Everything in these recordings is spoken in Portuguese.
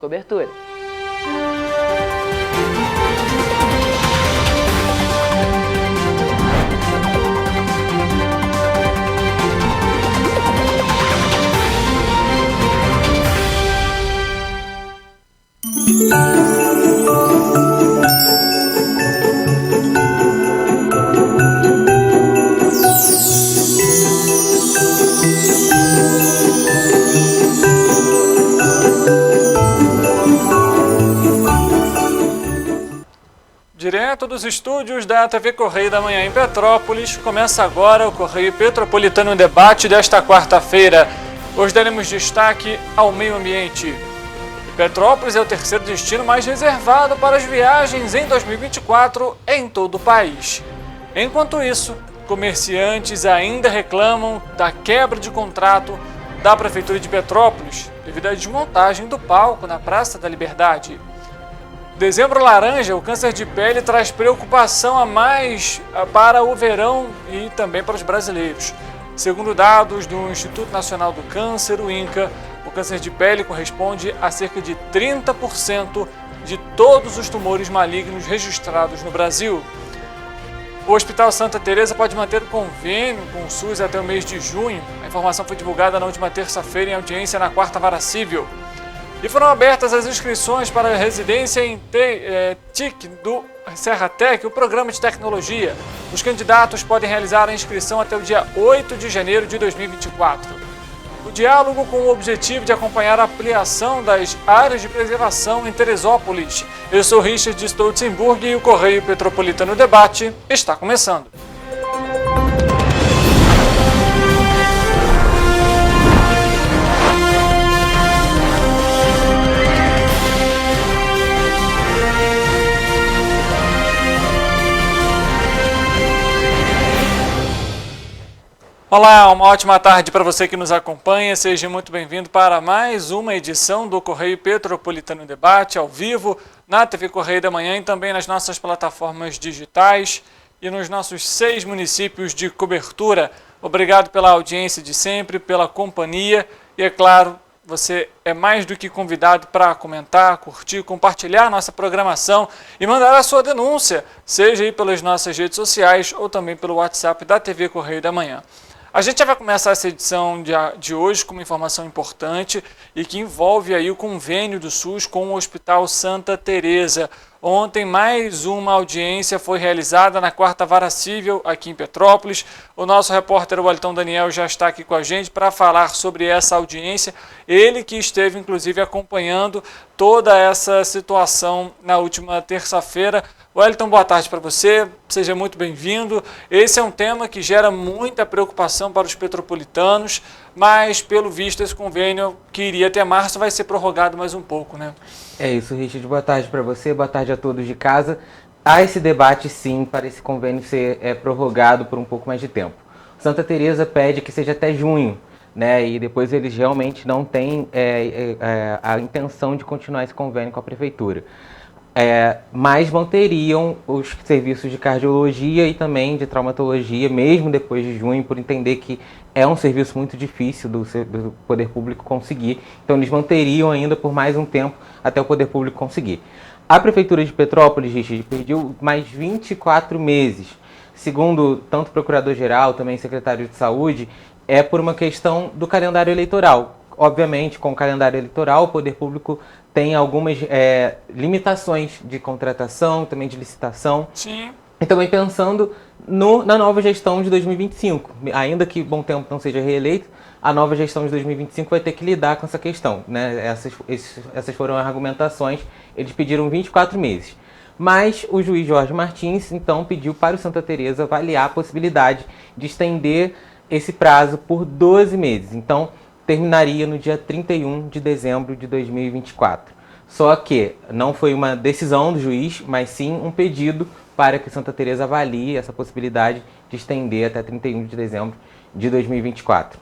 Cobertura. Direto dos estúdios da TV Correio da Manhã em Petrópolis, começa agora o Correio Petropolitano em Debate desta quarta-feira. Hoje daremos destaque ao meio ambiente. Petrópolis é o terceiro destino mais reservado para as viagens em 2024 em todo o país. Enquanto isso, comerciantes ainda reclamam da quebra de contrato da Prefeitura de Petrópolis devido à desmontagem do palco na Praça da Liberdade. Dezembro laranja, o câncer de pele traz preocupação a mais para o verão e também para os brasileiros. Segundo dados do Instituto Nacional do Câncer, o INCA, o câncer de pele corresponde a cerca de 30% de todos os tumores malignos registrados no Brasil. O Hospital Santa Teresa pode manter o convênio com o SUS até o mês de junho. A informação foi divulgada na última terça-feira em audiência na 4ª Vara Civil. E foram abertas as inscrições para a residência em TIC do Serratec, o programa de tecnologia. Os candidatos podem realizar a inscrição até o dia 8 de janeiro de 2024. O diálogo com o objetivo de acompanhar a ampliação das áreas de preservação em Teresópolis. Eu sou Richard Stolzenburg e o Correio Petropolitano Debate está começando. Olá, uma ótima tarde para você que nos acompanha. Seja muito bem-vindo para mais uma edição do Correio Petropolitano Debate, ao vivo, na TV Correio da Manhã e também nas nossas plataformas digitais e nos nossos 6 municípios de cobertura. Obrigado pela audiência de sempre, pela companhia e, é claro, você é mais do que convidado para comentar, curtir, compartilhar nossa programação e mandar a sua denúncia, seja aí pelas nossas redes sociais ou também pelo WhatsApp da TV Correio da Manhã. A gente já vai começar essa edição de hoje com uma informação importante e que envolve aí o convênio do SUS com o Hospital Santa Teresa. Ontem, mais uma audiência foi realizada na 4ª Vara Civil aqui em Petrópolis. O nosso repórter Wellington Daniel já está aqui com a gente para falar sobre essa audiência. Ele que esteve, inclusive, acompanhando toda essa situação na última terça-feira. Wellington, boa tarde para você, seja muito bem-vindo. Esse é um tema que gera muita preocupação para os petropolitanos, mas, pelo visto, esse convênio que iria até março vai ser prorrogado mais um pouco, né? É isso, Richard. Boa tarde para você, boa tarde a todos de casa. Há esse debate, sim, para esse convênio ser prorrogado por um pouco mais de tempo. Santa Teresa pede que seja até junho, né? E depois eles realmente não têm a intenção de continuar esse convênio com a Prefeitura. Mas manteriam os serviços de cardiologia e também de traumatologia, mesmo depois de junho, por entender que é um serviço muito difícil do poder público conseguir. Então eles manteriam ainda por mais um tempo até o poder público conseguir. A Prefeitura de Petrópolis, Richard, pediu mais 24 meses. Segundo tanto o Procurador-Geral, também o Secretário de Saúde, é por uma questão do calendário eleitoral. Obviamente, com o calendário eleitoral, o poder público tem algumas limitações de contratação, também de licitação. Sim. E também pensando na nova gestão de 2025. Ainda que Bom Tempo não seja reeleito, a nova gestão de 2025 vai ter que lidar com essa questão, né? Essas foram as argumentações. Eles pediram 24 meses. Mas o juiz Jorge Martins, então, pediu para o Santa Teresa avaliar a possibilidade de estender esse prazo por 12 meses. Então, terminaria no dia 31 de dezembro de 2024. Só que não foi uma decisão do juiz, mas sim um pedido para que Santa Teresa avalie essa possibilidade de estender até 31 de dezembro de 2024.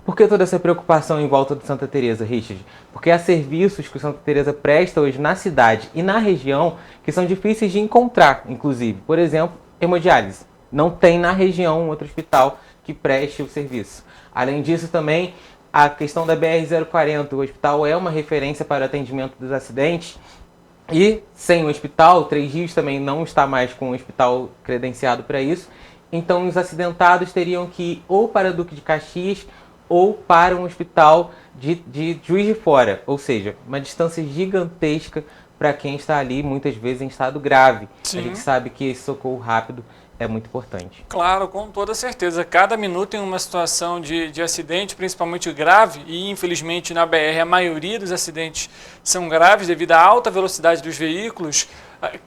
Por que toda essa preocupação em volta do Santa Teresa, Richard? Porque há serviços que o Santa Teresa presta hoje na cidade e na região que são difíceis de encontrar, inclusive. Por exemplo, hemodiálise. Não tem na região outro hospital que preste o serviço. Além disso, também a questão da BR-040, o hospital é uma referência para o atendimento dos acidentes, e sem o hospital, Três Rios também não está mais com o hospital credenciado para isso, então os acidentados teriam que ir ou para Duque de Caxias ou para um hospital de Juiz de Fora, ou seja, uma distância gigantesca para quem está ali muitas vezes em estado grave. Sim. A gente sabe que esse socorro rápido é muito importante. Claro, com toda certeza. Cada minuto em uma situação de acidente, principalmente grave, e infelizmente na BR a maioria dos acidentes são graves devido à alta velocidade dos veículos,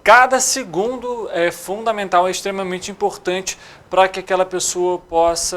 cada segundo é fundamental, é extremamente importante para que aquela pessoa possa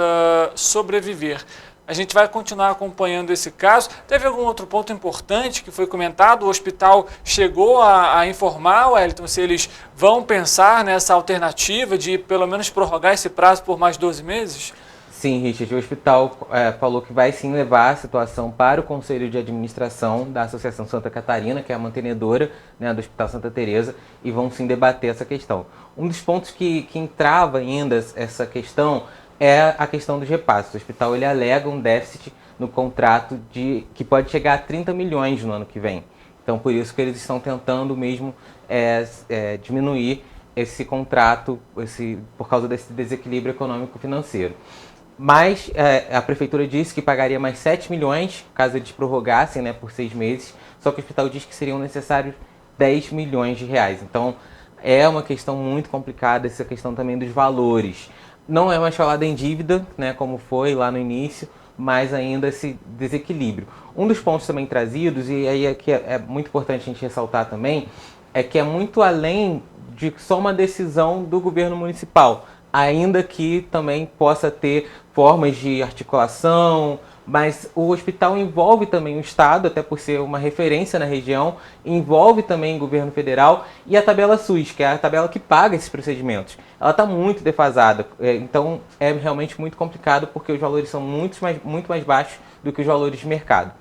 sobreviver. A gente vai continuar acompanhando esse caso. Teve algum outro ponto importante que foi comentado? O hospital chegou a informar, Wellington, se eles vão pensar nessa alternativa de pelo menos prorrogar esse prazo por mais 12 meses? Sim, Richard, o hospital falou que vai sim levar a situação para o Conselho de Administração da Associação Santa Catarina, que é a mantenedora, né, do Hospital Santa Teresa, e vão sim debater essa questão. Um dos pontos que entrava ainda essa questão é a questão dos repasses. O hospital ele alega um déficit no contrato que pode chegar a 30 milhões no ano que vem. Então, por isso que eles estão tentando mesmo diminuir esse contrato por causa desse desequilíbrio econômico-financeiro. Mas a prefeitura disse que pagaria mais 7 milhões caso eles prorrogassem, né, por 6 meses, só que o hospital diz que seriam necessários 10 milhões de reais. Então, é uma questão muito complicada essa questão também dos valores. Não é mais falado em dívida, né, como foi lá no início, mas ainda esse desequilíbrio. Um dos pontos também trazidos, e aí aqui é muito importante a gente ressaltar também, é que é muito além de só uma decisão do governo municipal, ainda que também possa ter formas de articulação, mas o hospital envolve também o Estado, até por ser uma referência na região, envolve também o governo federal e a tabela SUS, que é a tabela que paga esses procedimentos. Ela está muito defasada, então é realmente muito complicado porque os valores são muito mais baixos do que os valores de mercado.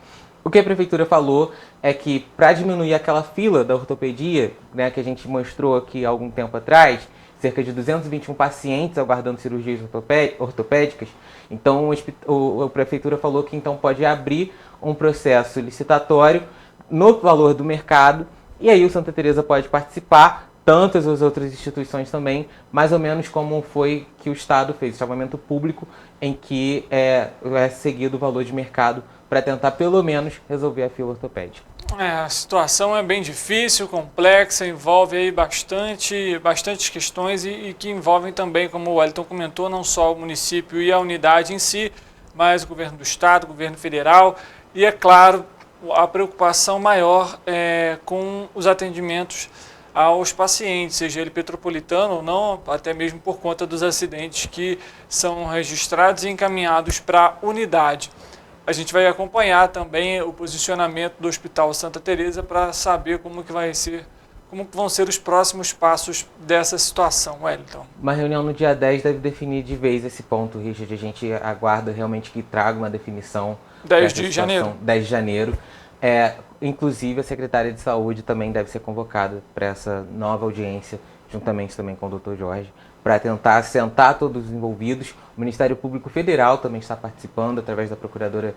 O que a prefeitura falou é que para diminuir aquela fila da ortopedia, né, que a gente mostrou aqui há algum tempo atrás, cerca de 221 pacientes aguardando cirurgias ortopédicas. Então, a prefeitura falou que então pode abrir um processo licitatório no valor do mercado, e aí o Santa Teresa pode participar, tantas as outras instituições também, mais ou menos como foi que o Estado fez, o chamamento público, em que é seguido o valor de mercado para tentar pelo menos resolver a fila ortopédica. A situação é bem difícil, complexa, envolve aí bastantes questões e que envolvem também, como o Wellington comentou, não só o município e a unidade em si, mas o governo do estado, o governo federal e, é claro, a preocupação maior com os atendimentos aos pacientes, seja ele petropolitano ou não, até mesmo por conta dos acidentes que são registrados e encaminhados para a unidade. A gente vai acompanhar também o posicionamento do Hospital Santa Teresa para saber como vão ser os próximos passos dessa situação, Wellington. Uma reunião no dia 10 deve definir de vez esse ponto, Richard. A gente aguarda realmente que traga uma definição. 10 de janeiro. 10 de janeiro. Inclusive, a secretária de Saúde também deve ser convocada para essa nova audiência, juntamente também com o Dr. Jorge, para tentar sentar todos os envolvidos. O Ministério Público Federal também está participando, através da procuradora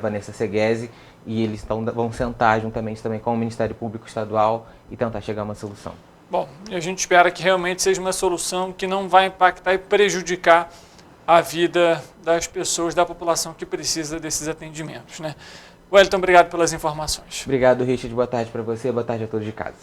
Vanessa Seguesi, e eles vão sentar juntamente também com o Ministério Público Estadual e tentar chegar a uma solução. Bom, e a gente espera que realmente seja uma solução que não vai impactar e prejudicar a vida das pessoas, da população que precisa desses atendimentos, né? Wellington, obrigado pelas informações. Obrigado, Richard. Boa tarde para você, boa tarde a todos de casa.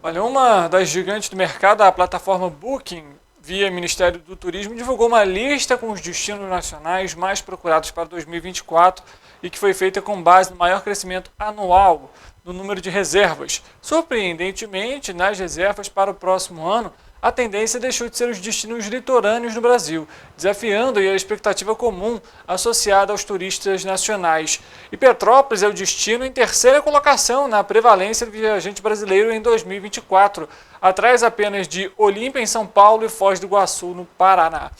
Olha, uma das gigantes do mercado, a plataforma Booking, via Ministério do Turismo, divulgou uma lista com os destinos nacionais mais procurados para 2024 e que foi feita com base no maior crescimento anual no número de reservas. Surpreendentemente, nas reservas para o próximo ano, a tendência deixou de ser os destinos litorâneos no Brasil, desafiando a expectativa comum associada aos turistas nacionais. E Petrópolis é o destino em terceira colocação na prevalência do viajante brasileiro em 2024, atrás apenas de Olímpia em São Paulo e Foz do Iguaçu no Pará.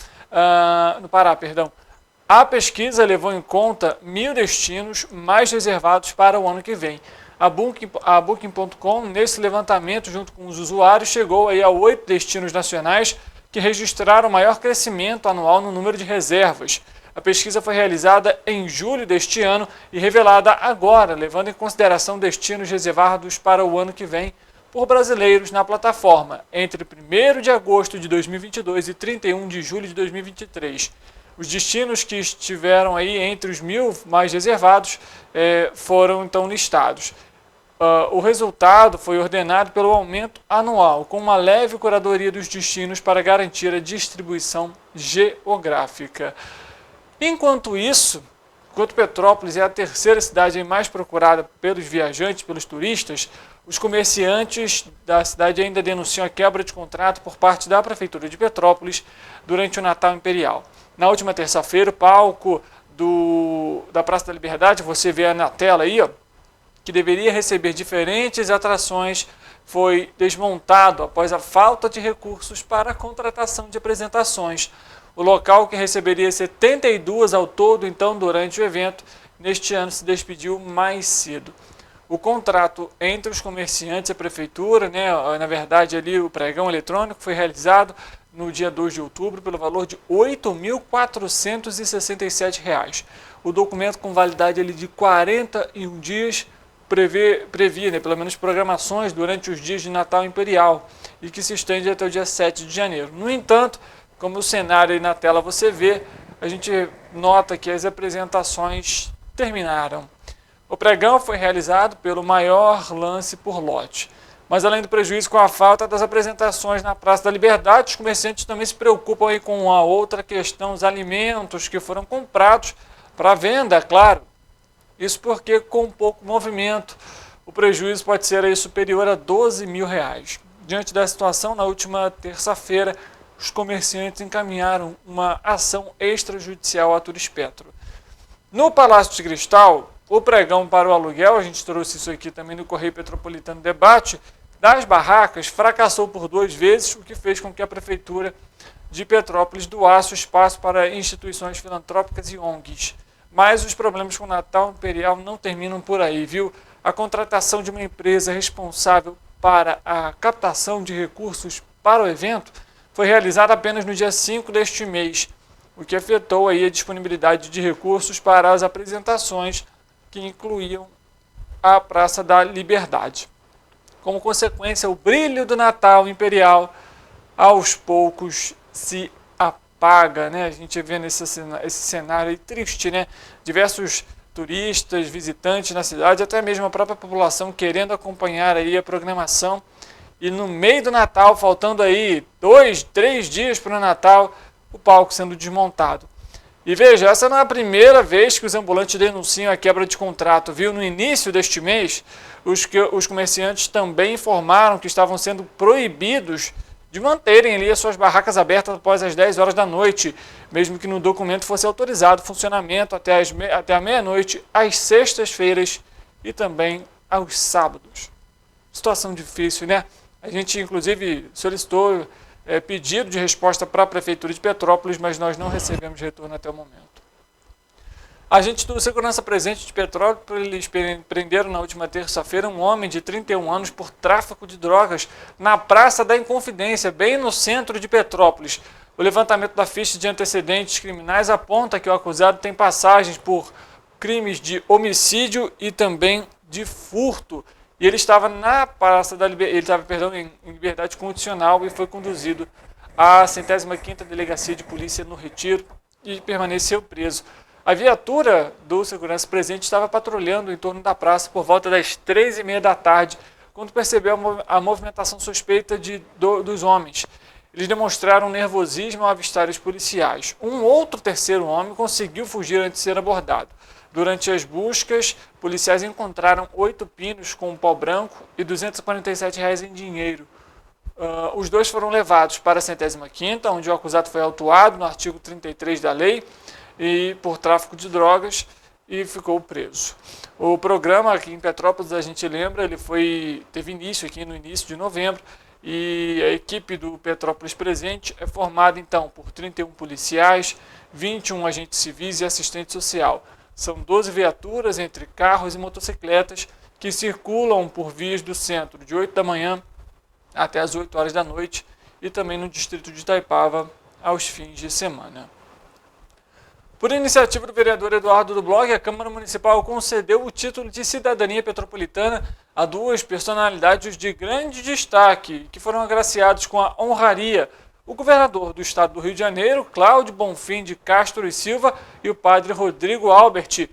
A pesquisa levou em conta 1.000 destinos mais reservados para o ano que vem. A Booking.com, nesse levantamento, junto com os usuários, chegou aí a 8 destinos nacionais que registraram maior crescimento anual no número de reservas. A pesquisa foi realizada em julho deste ano e revelada agora, levando em consideração destinos reservados para o ano que vem por brasileiros na plataforma, entre 1º de agosto de 2022 e 31 de julho de 2023. Os destinos que estiveram aí entre os 1.000 mais reservados foram então listados. O resultado foi ordenado pelo aumento anual, com uma leve curadoria dos destinos para garantir a distribuição geográfica. Enquanto isso, enquanto Petrópolis é a terceira cidade mais procurada pelos viajantes, pelos turistas, os comerciantes da cidade ainda denunciam a quebra de contrato por parte da Prefeitura de Petrópolis durante o Natal Imperial. Na última terça-feira, o palco da Praça da Liberdade, você vê na tela aí, que deveria receber diferentes atrações, foi desmontado após a falta de recursos para a contratação de apresentações. O local, que receberia 72 ao todo, então, durante o evento, neste ano se despediu mais cedo. O contrato entre os comerciantes e a prefeitura, na verdade ali o pregão eletrônico, foi realizado no dia 2 de outubro pelo valor de R$ 8.467. O documento, com validade ali de 41 dias, previa pelo menos programações durante os dias de Natal Imperial e que se estende até o dia 7 de janeiro. No entanto, como o cenário aí na tela você vê, a gente nota que as apresentações terminaram. O pregão foi realizado pelo maior lance por lote. Mas além do prejuízo com a falta das apresentações na Praça da Liberdade, os comerciantes também se preocupam aí com a outra questão, os alimentos que foram comprados para venda, claro. Isso porque com pouco movimento, o prejuízo pode ser aí superior a R$ 12.000. Diante da situação, na última terça-feira, os comerciantes encaminharam uma ação extrajudicial à Turispetro. No Palácio de Cristal, o pregão para o aluguel, a gente trouxe isso aqui também no Correio Petropolitano Debate, das barracas fracassou por 2 vezes, o que fez com que a Prefeitura de Petrópolis doasse o espaço para instituições filantrópicas e ONGs. Mas os problemas com o Natal Imperial não terminam por aí, viu? A contratação de uma empresa responsável para a captação de recursos para o evento foi realizada apenas no dia 5 deste mês, o que afetou aí a disponibilidade de recursos para as apresentações que incluíam a Praça da Liberdade. Como consequência, o brilho do Natal Imperial aos poucos se apaga, A gente vê esse cenário aí triste, Diversos turistas, visitantes na cidade, até mesmo a própria população querendo acompanhar aí a programação. E no meio do Natal, faltando aí 2, 3 dias para o Natal, o palco sendo desmontado. E veja, essa não é a primeira vez que os ambulantes denunciam a quebra de contrato, viu? No início deste mês, os comerciantes também informaram que estavam sendo proibidos de manterem ali as suas barracas abertas após as 10 horas da noite, mesmo que no documento fosse autorizado o funcionamento até a meia-noite, às sextas-feiras e também aos sábados. Situação difícil, A gente, inclusive, solicitou pedido de resposta para a Prefeitura de Petrópolis, mas nós não recebemos retorno até o momento. Agentes do Segurança Presente de Petrópolis prenderam na última terça-feira um homem de 31 anos por tráfico de drogas na Praça da Inconfidência, bem no centro de Petrópolis. O levantamento da ficha de antecedentes criminais aponta que o acusado tem passagens por crimes de homicídio e também de furto. E ele estava na Praça da em liberdade condicional e foi conduzido à 105ª Delegacia de Polícia no Retiro e permaneceu preso. A viatura do Segurança Presente estava patrulhando em torno da praça por volta das 3h30 da tarde, quando percebeu a movimentação suspeita dos homens. Eles demonstraram nervosismo ao avistar os policiais. Um outro terceiro homem conseguiu fugir antes de ser abordado. Durante as buscas, policiais encontraram 8 pinos com um pó branco e R$ 247 em dinheiro. Os dois foram levados para a 105ª, onde o acusado foi autuado no artigo 33 da lei e por tráfico de drogas e ficou preso. O programa aqui em Petrópolis, a gente lembra, teve início aqui no início de novembro e a equipe do Petrópolis Presente é formada então por 31 policiais, 21 agentes civis e assistente social. São 12 viaturas entre carros e motocicletas que circulam por vias do centro de 8 da manhã até as 8 horas da noite e também no distrito de Itaipava aos fins de semana. Por iniciativa do vereador Eduardo do Blog, a Câmara Municipal concedeu o título de cidadania petropolitana a duas personalidades de grande destaque, que foram agraciados com a honraria: o governador do estado do Rio de Janeiro, Cláudio Bonfim de Castro e Silva, e o padre Rodrigo Albert.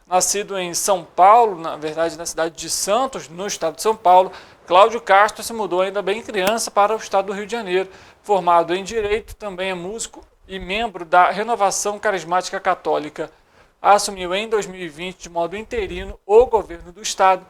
Nascido em São Paulo, na verdade na cidade de Santos, no estado de São Paulo, Cláudio Castro se mudou ainda bem criança para o estado do Rio de Janeiro. Formado em Direito, também é músico e membro da Renovação Carismática Católica. Assumiu em 2020, de modo interino, o governo do estado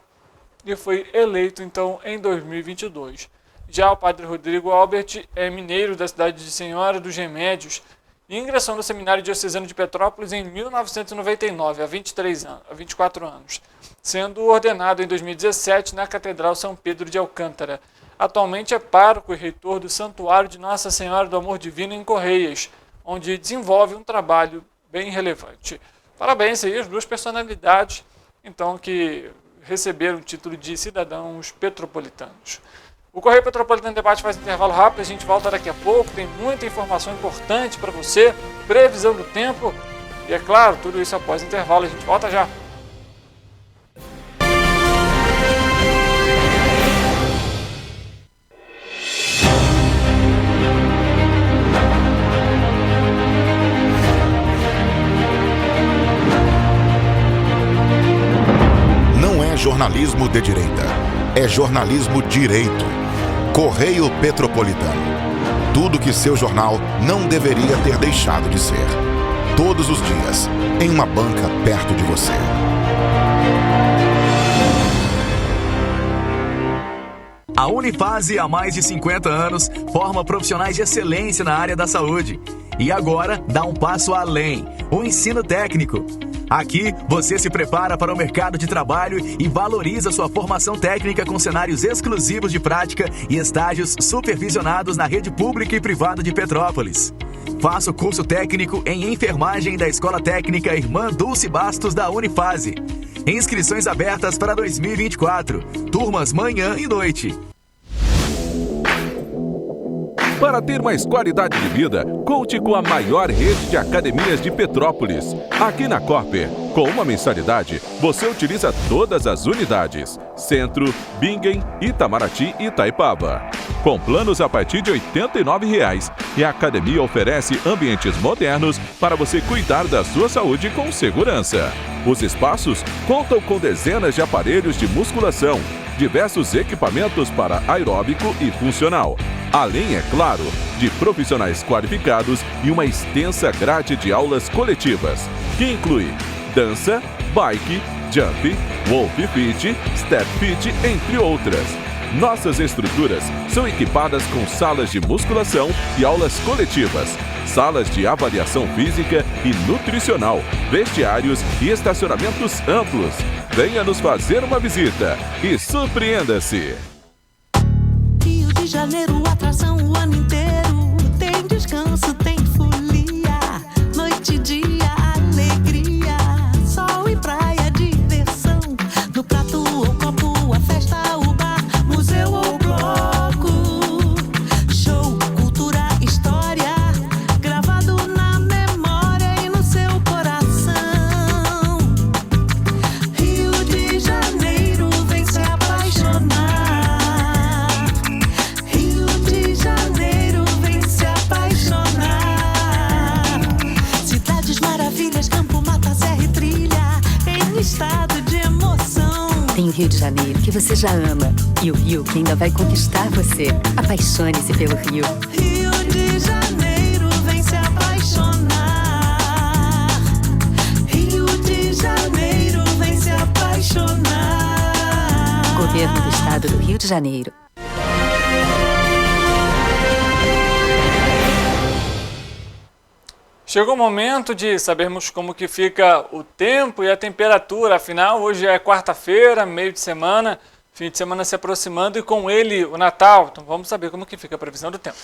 e foi eleito, então, em 2022. Já o padre Rodrigo Albert é mineiro da cidade de Senhora dos Remédios e ingressou no Seminário Diocesano de Petrópolis em 1999, há 24 anos, sendo ordenado em 2017 na Catedral São Pedro de Alcântara. Atualmente é pároco e reitor do Santuário de Nossa Senhora do Amor Divino em Correias, onde desenvolve um trabalho bem relevante. Parabéns aí às duas personalidades, então, que receberam o título de cidadãos petropolitanos. O Correio Petropolitano Debate faz intervalo rápido, a gente volta daqui a pouco, tem muita informação importante para você, previsão do tempo e, é claro, tudo isso após o intervalo, a gente volta já. Não é jornalismo de direita, é jornalismo direito. Correio Petropolitano. Tudo que seu jornal não deveria ter deixado de ser. Todos os dias, em uma banca perto de você. A Unifase, há mais de 50 anos, forma profissionais de excelência na área da saúde. E agora dá um passo além, o ensino técnico. Aqui, você se prepara para o mercado de trabalho e valoriza sua formação técnica com cenários exclusivos de prática e estágios supervisionados na rede pública e privada de Petrópolis. Faça o curso técnico em enfermagem da Escola Técnica Irmã Dulce Bastos da Unifase. Inscrições abertas para 2024. Turmas manhã e noite. Para ter mais qualidade de vida, conte com a maior rede de academias de Petrópolis. Aqui na Corper, com uma mensalidade, você utiliza todas as unidades: Centro, Bingen, Itamaraty e Itaipava. Com planos a partir de R$ 89,00, e a academia oferece ambientes modernos para você cuidar da sua saúde com segurança. Os espaços contam com dezenas de aparelhos de musculação, diversos equipamentos para aeróbico e funcional, além, é claro, de profissionais qualificados e uma extensa grade de aulas coletivas, que inclui dança, bike, jump, wolf fit, step fit, entre outras. Nossas estruturas são equipadas com salas de musculação e aulas coletivas, salas de avaliação física e nutricional, vestiários e estacionamentos amplos. Venha nos fazer uma visita e surpreenda-se! Rio de Janeiro, atração o ano inteiro. Tem descanso, tem folia, noite e dia, alegria, sol e praia, diversão. No prato ou copo, a festa, o bar, museu ou bloco. Show, cultura, história, gravado na memória e no seu coração. Rio de Janeiro, vem se apaixonar. Rio de Janeiro, vem se apaixonar. Cidades maravilhas, campo, mata, serra e trilha, em estado de emoção. Tem o Rio de Janeiro, que você já ama, e o Rio, que ainda vai conquistar você. Apaixone-se pelo Rio. Rio de Janeiro, vem se apaixonar. Rio de Janeiro, vem se apaixonar. Governo do Estado do Rio de Janeiro. Chegou o momento de sabermos como que fica o tempo e a temperatura. Afinal, hoje é quarta-feira, meio de semana, fim de semana se aproximando e com ele o Natal. Então vamos saber como que fica a previsão do tempo.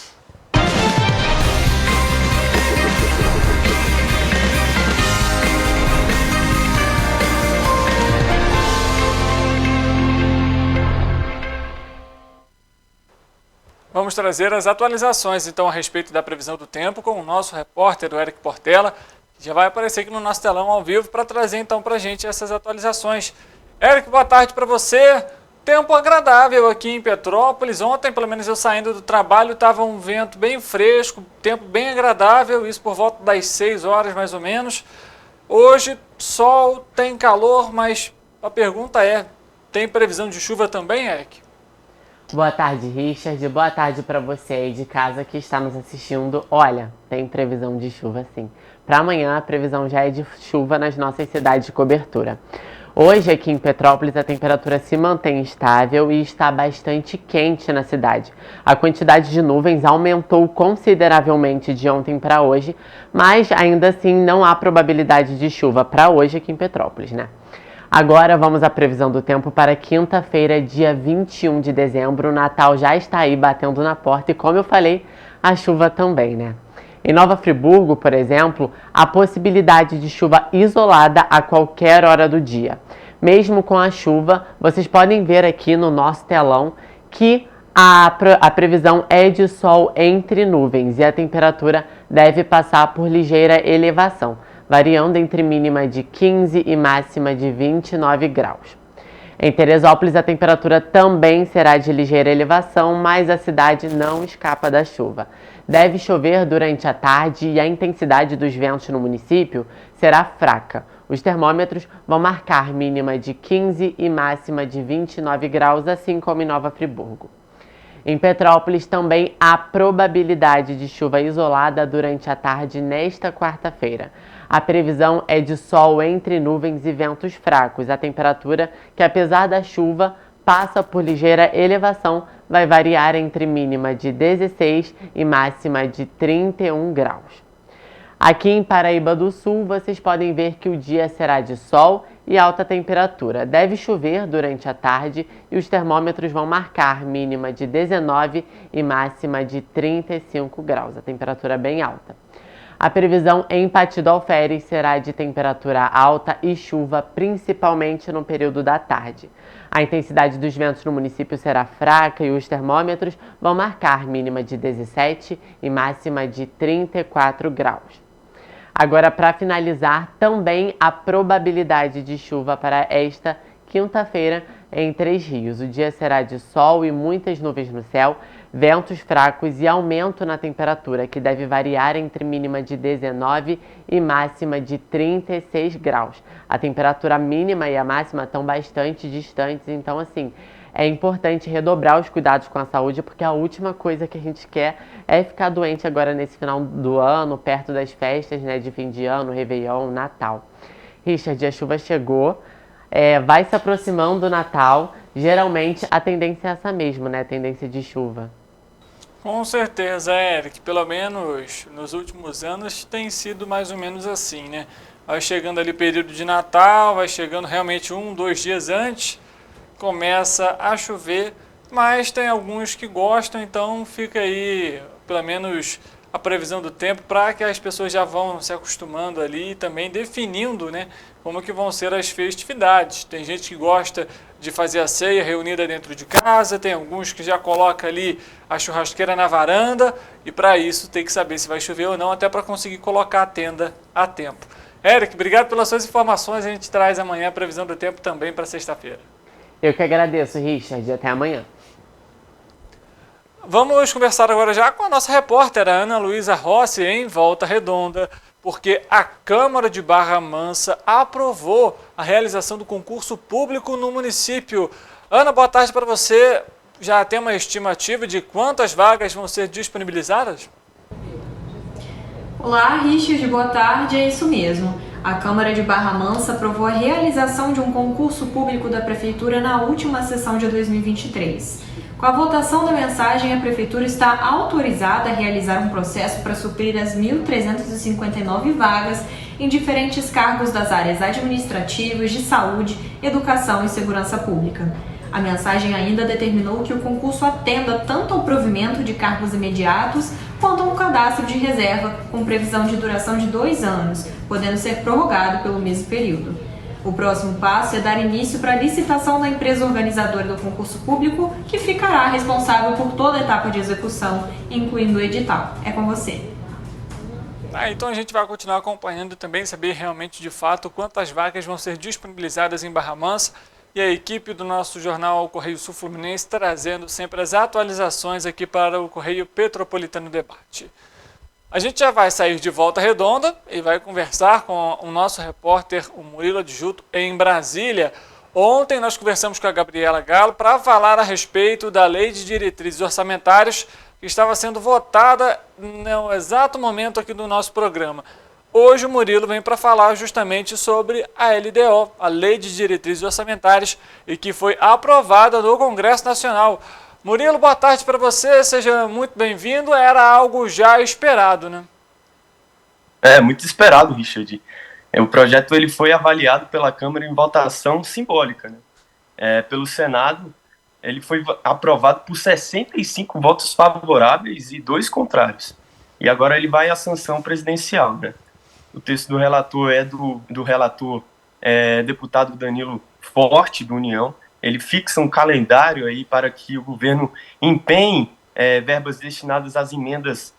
Vamos trazer as atualizações, então, a respeito da previsão do tempo com o nosso repórter, o Eric Portela, Já vai aparecer aqui no nosso telão ao vivo para trazer então para a gente essas atualizações. Eric, boa tarde para você. Tempo agradável aqui em Petrópolis. Ontem, pelo menos eu saindo do trabalho, estava um vento bem fresco, tempo bem agradável, isso por volta das 6 horas mais ou menos. Hoje, sol, tem calor, mas a pergunta é, tem previsão de chuva também, Eric? Boa tarde, Richard. Boa tarde para você aí de casa que está nos assistindo. Olha, tem previsão de chuva sim. Para amanhã, a previsão já é de chuva nas nossas cidades de cobertura. Hoje, aqui em Petrópolis, a temperatura se mantém estável e está bastante quente na cidade. A quantidade de nuvens aumentou consideravelmente de ontem para hoje, mas ainda assim não há probabilidade de chuva para hoje aqui em Petrópolis, né? Agora vamos à previsão do tempo para quinta-feira, dia 21 de dezembro. O Natal já está aí batendo na porta e, como eu falei, a chuva também, né? Em Nova Friburgo, por exemplo, há possibilidade de chuva isolada a qualquer hora do dia. Mesmo com a chuva, vocês podem ver aqui no nosso telão que a previsão é de sol entre nuvens e a temperatura deve passar por ligeira elevação, variando entre mínima de 15 e máxima de 29 graus. Em Teresópolis, a temperatura também será de ligeira elevação, mas a cidade não escapa da chuva. Deve chover durante a tarde e a intensidade dos ventos no município será fraca. Os termômetros vão marcar mínima de 15 e máxima de 29 graus, assim como em Nova Friburgo. Em Petrópolis também há probabilidade de chuva isolada durante a tarde nesta quarta-feira. A previsão é de sol entre nuvens e ventos fracos. A temperatura, que apesar da chuva, passa por ligeira elevação, vai variar entre mínima de 16 e máxima de 31 graus. Aqui em Paraíba do Sul, vocês podem ver que o dia será de sol e alta temperatura. Deve chover durante a tarde e os termômetros vão marcar mínima de 19 e máxima de 35 graus. A temperatura é bem alta. A previsão em Partido Alferes será de temperatura alta e chuva, principalmente no período da tarde. A intensidade dos ventos no município será fraca e os termômetros vão marcar mínima de 17 e máxima de 34 graus. Agora, para finalizar, também a probabilidade de chuva para esta quinta-feira em Três Rios. O dia será de sol e muitas nuvens no céu, ventos fracos e aumento na temperatura, que deve variar entre mínima de 19 e máxima de 36 graus. A temperatura mínima e a máxima estão bastante distantes, então assim, é importante redobrar os cuidados com a saúde, porque a última coisa que a gente quer é ficar doente agora nesse final do ano, perto das festas, né, de fim de ano, Réveillon, Natal. Richard, a chuva chegou, vai se aproximando do Natal, geralmente a tendência é essa mesmo, né, a tendência de chuva. Com certeza, Eric, pelo menos nos últimos anos tem sido mais ou menos assim, né? Vai chegando ali o período de Natal, vai chegando realmente 1-2 dias antes, começa a chover, mas tem alguns que gostam, então fica aí pelo menos a previsão do tempo para que as pessoas já vão se acostumando ali e também definindo, né, como que vão ser as festividades. Tem gente que gosta de fazer a ceia reunida dentro de casa, tem alguns que já colocam ali a churrasqueira na varanda e para isso tem que saber se vai chover ou não, até para conseguir colocar a tenda a tempo. Eric, obrigado pelas suas informações, a gente traz amanhã a previsão do tempo também para sexta-feira. Eu que agradeço, Richard, até amanhã. Vamos conversar agora já com a nossa repórter, a Ana Luísa Rossi, em Volta Redonda, porque a Câmara de Barra Mansa aprovou a realização do concurso público no município. Ana, boa tarde para você. Já tem uma estimativa de quantas vagas vão ser disponibilizadas? Olá, Richard, boa tarde, é isso mesmo. A Câmara de Barra Mansa aprovou a realização de um concurso público da Prefeitura na última sessão de 2023. Com a votação da mensagem, a Prefeitura está autorizada a realizar um processo para suprir as 1.359 vagas em diferentes cargos das áreas administrativas, de saúde, educação e segurança pública. A mensagem ainda determinou que o concurso atenda tanto ao provimento de cargos imediatos quanto a um cadastro de reserva com previsão de duração de 2 anos, podendo ser prorrogado pelo mesmo período. O próximo passo é dar início para a licitação da empresa organizadora do concurso público, que ficará responsável por toda a etapa de execução, incluindo o edital. É com você. Então a gente vai continuar acompanhando e também saber realmente de fato quantas vagas vão ser disponibilizadas em Barra Mansa, e a equipe do nosso jornal Correio Sul Fluminense trazendo sempre as atualizações aqui para o Correio Petropolitano Debate. A gente já vai sair de Volta Redonda e vai conversar com o nosso repórter, o Murilo Adjuto, em Brasília. Ontem nós conversamos com a Gabriela Galo para falar a respeito da Lei de Diretrizes Orçamentárias que estava sendo votada no exato momento aqui do nosso programa. Hoje o Murilo vem para falar justamente sobre a LDO, a Lei de Diretrizes Orçamentárias, e que foi aprovada no Congresso Nacional. Murilo, boa tarde para você, seja muito bem-vindo. Era algo já esperado, né? Muito esperado, Richard. O projeto ele foi avaliado pela Câmara em votação simbólica, né? Pelo Senado, ele foi aprovado por 65 votos favoráveis e 2 contrários. E agora ele vai à sanção presidencial, né? O texto do relator é do relator deputado Danilo Forte, do União. Ele fixa um calendário aí para que o governo empenhe verbas destinadas às emendas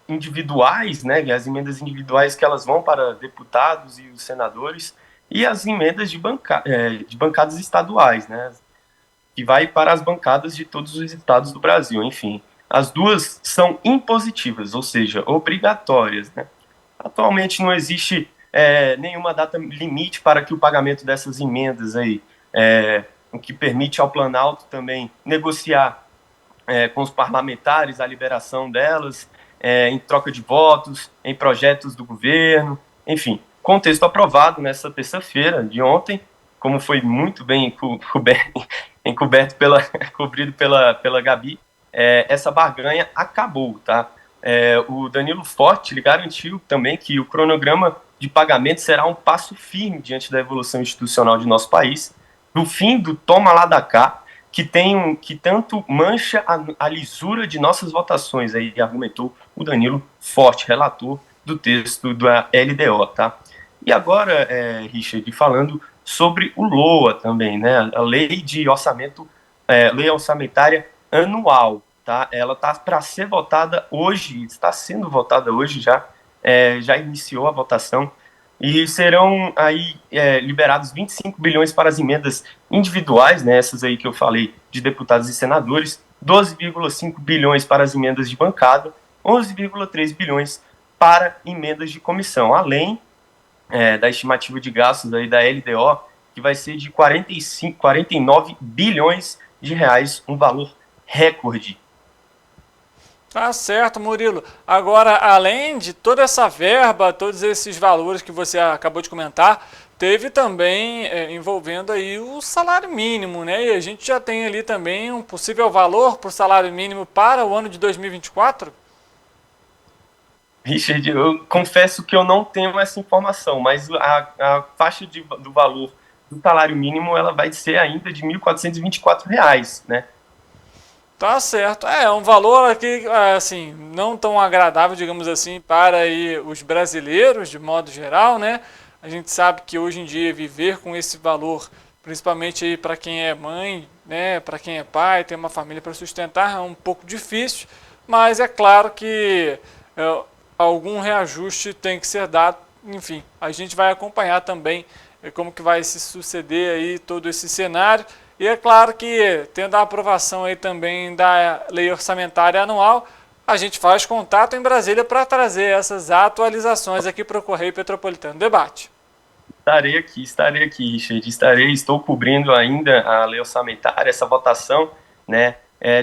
individuais, né? As emendas individuais que elas vão para deputados e os senadores, e as emendas de bancadas estaduais, né? Que vai para as bancadas de todos os estados do Brasil, enfim. As duas são impositivas, ou seja, obrigatórias, né? Atualmente não existe nenhuma data limite para que o pagamento dessas emendas aí, o que permite ao Planalto também negociar com os parlamentares a liberação delas, em troca de votos, em projetos do governo, enfim. Contexto aprovado nessa terça-feira de ontem, como foi muito bem cobrido pela Gabi, essa barganha acabou, tá? O Danilo Forte ele garantiu também que o cronograma de pagamento será um passo firme diante da evolução institucional de nosso país, do fim do toma lá da cá, que tanto mancha a lisura de nossas votações, aí argumentou o Danilo Forte, relator do texto da LDO, tá? E agora, Richard, falando sobre o LOA também, né? A Lei de Orçamento, Lei Orçamentária Anual, tá? Ela está para ser votada hoje, está sendo votada hoje já iniciou a votação, e serão aí liberados 25 bilhões para as emendas individuais, né? Essas aí que eu falei, de deputados e senadores, 12,5 bilhões para as emendas de bancada, 11,3 bilhões para emendas de comissão, além da estimativa de gastos aí da LDO, que vai ser de 49 bilhões de reais, um valor recorde. Tá certo, Murilo. Agora, além de toda essa verba, todos esses valores que você acabou de comentar, teve também envolvendo aí o salário mínimo, né? E a gente já tem ali também um possível valor para o salário mínimo para o ano de 2024? Richard, eu confesso que eu não tenho essa informação, mas a faixa do valor do salário mínimo ela vai ser ainda de R$ 1.424, né? Tá certo. É um valor aqui, assim, não tão agradável, digamos assim, para aí os brasileiros, de modo geral, né? A gente sabe que hoje em dia viver com esse valor, principalmente aí para quem é mãe, né, para quem é pai, tem uma família para sustentar, é um pouco difícil, mas é claro que algum reajuste tem que ser dado. Enfim, a gente vai acompanhar também como que vai se suceder aí todo esse cenário. E é claro que, tendo a aprovação aí também da Lei Orçamentária Anual, a gente faz contato em Brasília para trazer essas atualizações aqui para o Correio Petropolitano Debate. Estarei aqui, Richard. Estou cobrindo ainda a Lei Orçamentária, essa votação, né?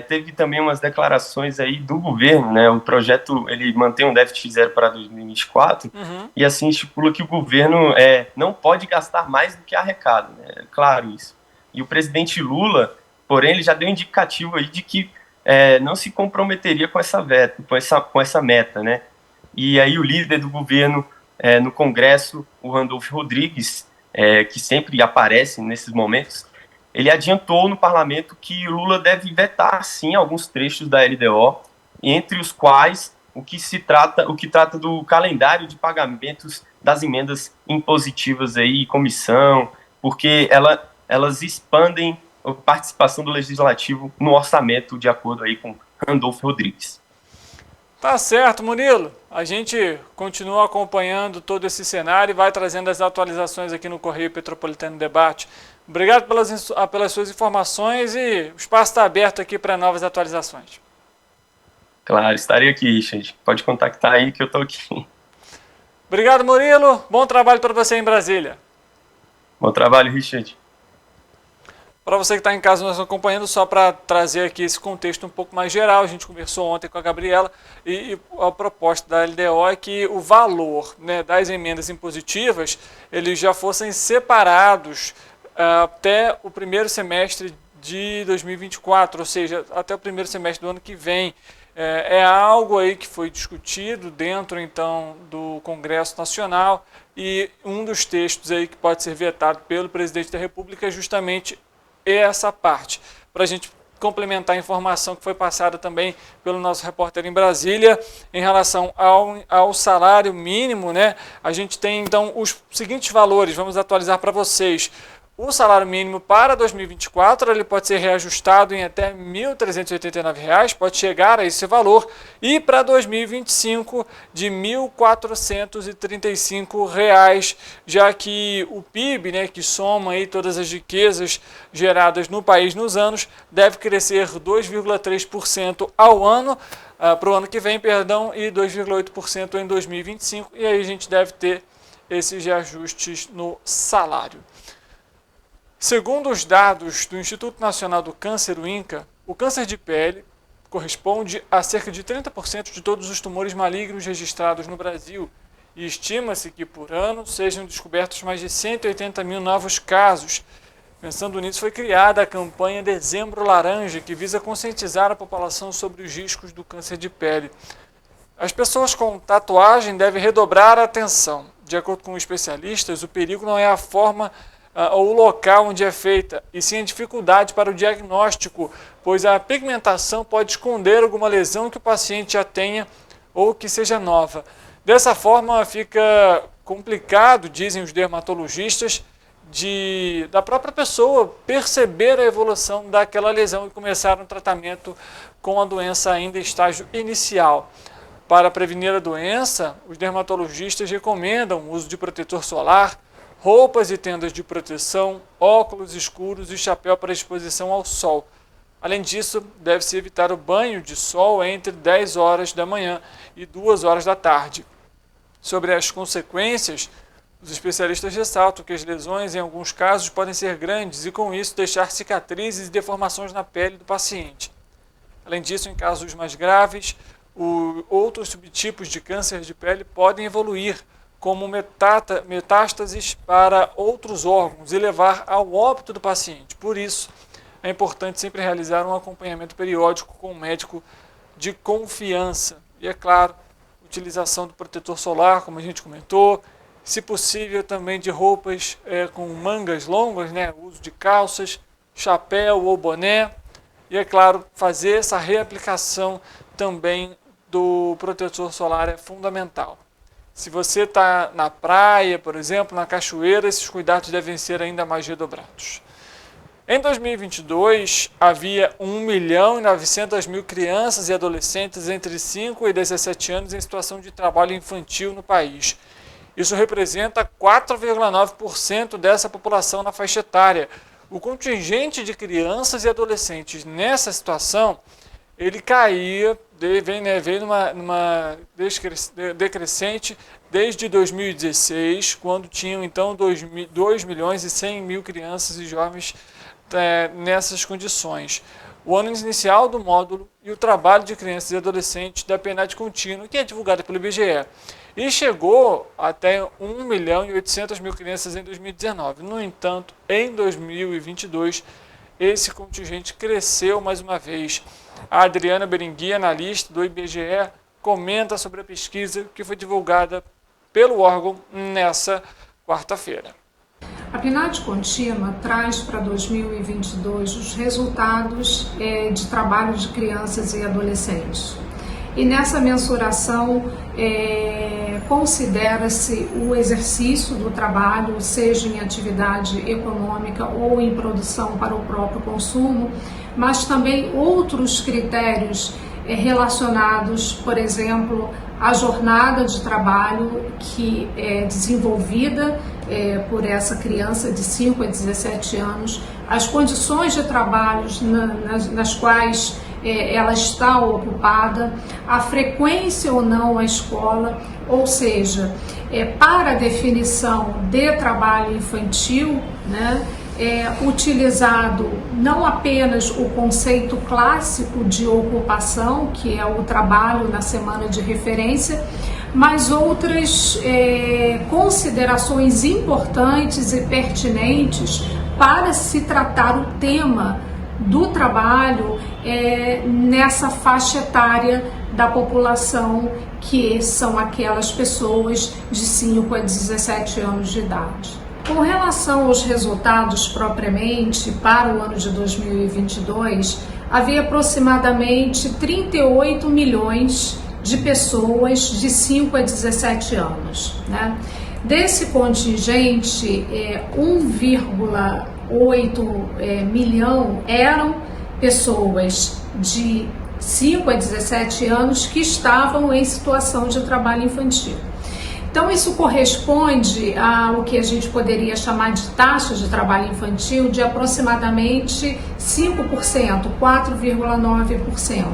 Teve também umas declarações aí do governo, né? O projeto, ele mantém um déficit zero para 2024, e assim estipula que o governo não pode gastar mais do que arrecada, né? É claro isso. E o presidente Lula, porém, ele já deu indicativo aí de que não se comprometeria com essa meta, né? E aí o líder do governo no Congresso, o Randolfo Rodrigues, que sempre aparece nesses momentos, ele adiantou no parlamento que Lula deve vetar, sim, alguns trechos da LDO, entre os quais o que trata do calendário de pagamentos das emendas impositivas aí, comissão, porque elas expandem a participação do Legislativo no orçamento, de acordo aí com Randolfo Rodrigues. Tá certo, Murilo. A gente continua acompanhando todo esse cenário e vai trazendo as atualizações aqui no Correio Petropolitano Debate. Obrigado pelas suas informações e o espaço está aberto aqui para novas atualizações. Claro, estarei aqui, Richard. Pode contactar aí que eu estou aqui. Obrigado, Murilo. Bom trabalho para você em Brasília. Bom trabalho, Richard. Para você que está em casa nos acompanhando, só para trazer aqui esse contexto um pouco mais geral, a gente conversou ontem com a Gabriela e a proposta da LDO é que o valor, né, das emendas impositivas eles já fossem separados até o primeiro semestre de 2024, ou seja, até o primeiro semestre do ano que vem. É algo aí que foi discutido dentro então do Congresso Nacional e um dos textos aí que pode ser vetado pelo presidente da República é justamente essa parte, para a gente complementar a informação que foi passada também pelo nosso repórter em Brasília em relação ao salário mínimo, né? A gente tem então os seguintes valores, vamos atualizar para vocês. O salário mínimo para 2024 ele pode ser reajustado em até R$ 1.389, pode chegar a esse valor, e para 2025 de R$ 1.435, já que o PIB, né, que soma aí todas as riquezas geradas no país nos anos, deve crescer 2,3% ao ano, para o ano que vem, perdão, e 2,8% em 2025, e aí a gente deve ter esses reajustes no salário. Segundo os dados do Instituto Nacional do Câncer, o INCA, o câncer de pele corresponde a cerca de 30% de todos os tumores malignos registrados no Brasil e estima-se que por ano sejam descobertos mais de 180 mil novos casos. Pensando nisso, foi criada a campanha Dezembro Laranja, que visa conscientizar a população sobre os riscos do câncer de pele. As pessoas com tatuagem devem redobrar a atenção. De acordo com especialistas, o perigo não é a forma ou o local onde é feita, e sim a dificuldade para o diagnóstico, pois a pigmentação pode esconder alguma lesão que o paciente já tenha ou que seja nova. Dessa forma, fica complicado, dizem os dermatologistas, da própria pessoa perceber a evolução daquela lesão e começar um tratamento com a doença ainda em estágio inicial. Para prevenir a doença, os dermatologistas recomendam o uso de protetor solar, roupas e tendas de proteção, óculos escuros e chapéu para exposição ao sol. Além disso, deve-se evitar o banho de sol entre 10 horas da manhã e 2 horas da tarde. Sobre as consequências, os especialistas ressaltam que as lesões, em alguns casos, podem ser grandes e, com isso, deixar cicatrizes e deformações na pele do paciente. Além disso, em casos mais graves, outros subtipos de câncer de pele podem evoluir, como metástases para outros órgãos e levar ao óbito do paciente. Por isso, é importante sempre realizar um acompanhamento periódico com um médico de confiança. E, é claro, utilização do protetor solar, como a gente comentou, se possível também de roupas com mangas longas, né? Uso de calças, chapéu ou boné. E, é claro, fazer essa reaplicação também do protetor solar é fundamental. Se você está na praia, por exemplo, na cachoeira, esses cuidados devem ser ainda mais redobrados. Em 2022, havia 1.900.000 crianças e adolescentes entre 5 e 17 anos em situação de trabalho infantil no país. Isso representa 4,9% dessa população na faixa etária. O contingente de crianças e adolescentes nessa situação, ele caía, veio numa decrescente desde 2016, quando tinham então 2.100.000 crianças e jovens nessas condições. O ano inicial do módulo e o trabalho de crianças e adolescentes da PNAD contínuo, que é divulgado pelo IBGE, e chegou até 1.800.000 crianças em 2019. No entanto, em 2022, esse contingente cresceu mais uma vez. A Adriana Berengui, analista do IBGE, comenta sobre a pesquisa que foi divulgada pelo órgão nessa quarta-feira. A PNAD contínua traz para 2022 os resultados de trabalho de crianças e adolescentes. E nessa mensuração considera-se o exercício do trabalho, seja em atividade econômica ou em produção para o próprio consumo, mas também outros critérios relacionados, por exemplo, à jornada de trabalho que é desenvolvida por essa criança de 5 a 17 anos, as condições de trabalho nas quais ela está ocupada, a frequência ou não à escola, ou seja, para a definição de trabalho infantil, né, é utilizado não apenas o conceito clássico de ocupação, que é o trabalho na semana de referência, mas outras considerações importantes e pertinentes para se tratar o tema do trabalho nessa faixa etária da população, que são aquelas pessoas de 5 a 17 anos de idade. Com relação aos resultados propriamente para o ano de 2022, havia aproximadamente 38 milhões de pessoas de 5 a 17 anos, né? Desse contingente, 1,8 milhão eram pessoas de 5 a 17 anos que estavam em situação de trabalho infantil. Então, isso corresponde ao que a gente poderia chamar de taxa de trabalho infantil de aproximadamente 5%, 4,9%.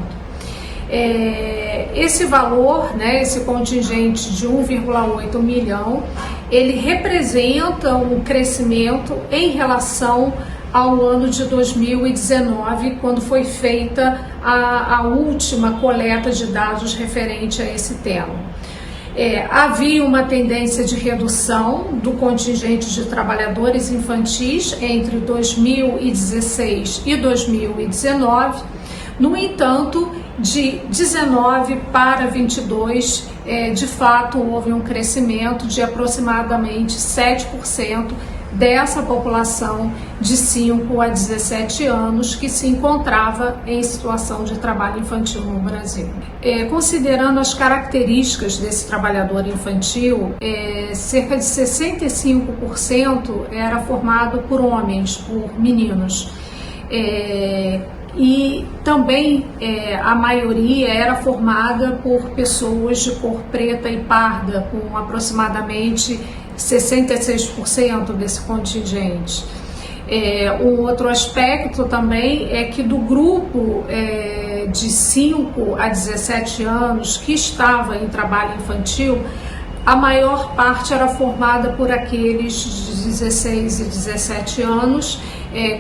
Esse valor, né, esse contingente de 1,8 milhão, ele representa um crescimento em relação ao ano de 2019, quando foi feita a última coleta de dados referente a esse tema. Havia uma tendência de redução do contingente de trabalhadores infantis entre 2016 e 2019. No entanto, de 19 para 22, de fato, houve um crescimento de aproximadamente 7% dessa população de 5 a 17 anos que se encontrava em situação de trabalho infantil no Brasil. Considerando as características desse trabalhador infantil, cerca de 65% era formado por homens, por meninos. E também a maioria era formada por pessoas de cor preta e parda, com aproximadamente 66% desse contingente. Um outro aspecto também é que do grupo de 5 a 17 anos que estava em trabalho infantil, a maior parte era formada por aqueles de 16 e 17 anos,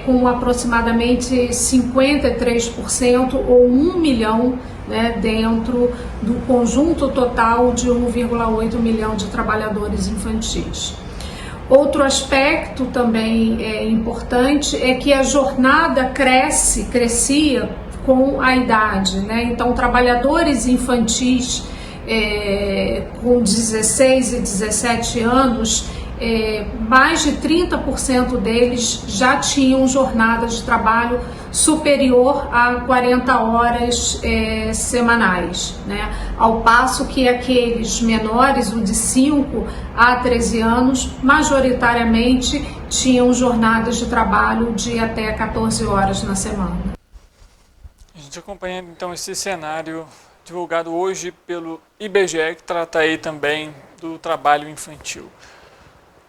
com aproximadamente 53% ou 1 milhão, né, dentro do conjunto total de 1,8 milhão de trabalhadores infantis. Outro aspecto também importante é que a jornada crescia com a idade, né? Então, trabalhadores infantis com 16 e 17 anos, mais de 30% deles já tinham jornada de trabalho superior a 40 horas semanais, né? Ao passo que aqueles menores, o de 5 a 13 anos, majoritariamente tinham jornadas de trabalho de até 14 horas na semana. A gente acompanha então esse cenário divulgado hoje pelo IBGE, que trata aí também do trabalho infantil.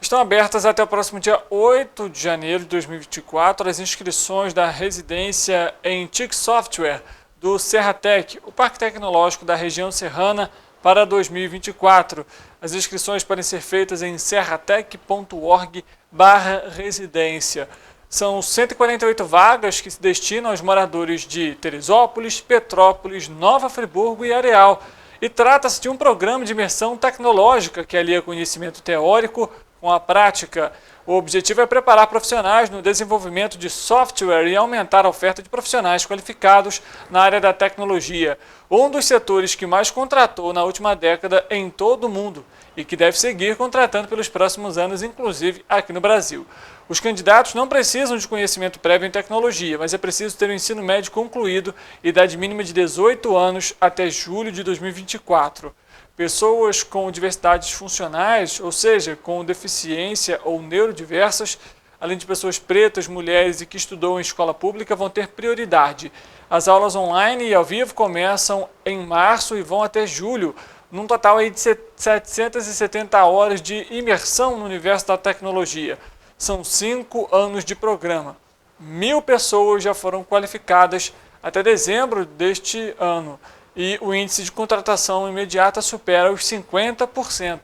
Estão abertas até o próximo dia 8 de janeiro de 2024 as inscrições da residência em TIC Software do Serratec, o Parque Tecnológico da região serrana, para 2024. As inscrições podem ser feitas em serratec.org/residência. São 148 vagas que se destinam aos moradores de Teresópolis, Petrópolis, Nova Friburgo e Areal. E trata-se de um programa de imersão tecnológica que alia conhecimento teórico com a prática. O objetivo é preparar profissionais no desenvolvimento de software e aumentar a oferta de profissionais qualificados na área da tecnologia, um dos setores que mais contratou na última década em todo o mundo e que deve seguir contratando pelos próximos anos, inclusive aqui no Brasil. Os candidatos não precisam de conhecimento prévio em tecnologia, mas é preciso ter o ensino médio concluído e idade mínima de 18 anos até julho de 2024. Pessoas com diversidades funcionais, ou seja, com deficiência ou neurodiversas, além de pessoas pretas, mulheres e que estudou em escola pública, vão ter prioridade. As aulas online e ao vivo começam em março e vão até julho, num total aí de 770 horas de imersão no universo da tecnologia. São 5 anos de programa. 1.000 pessoas já foram qualificadas até dezembro deste ano e o índice de contratação imediata supera os 50%.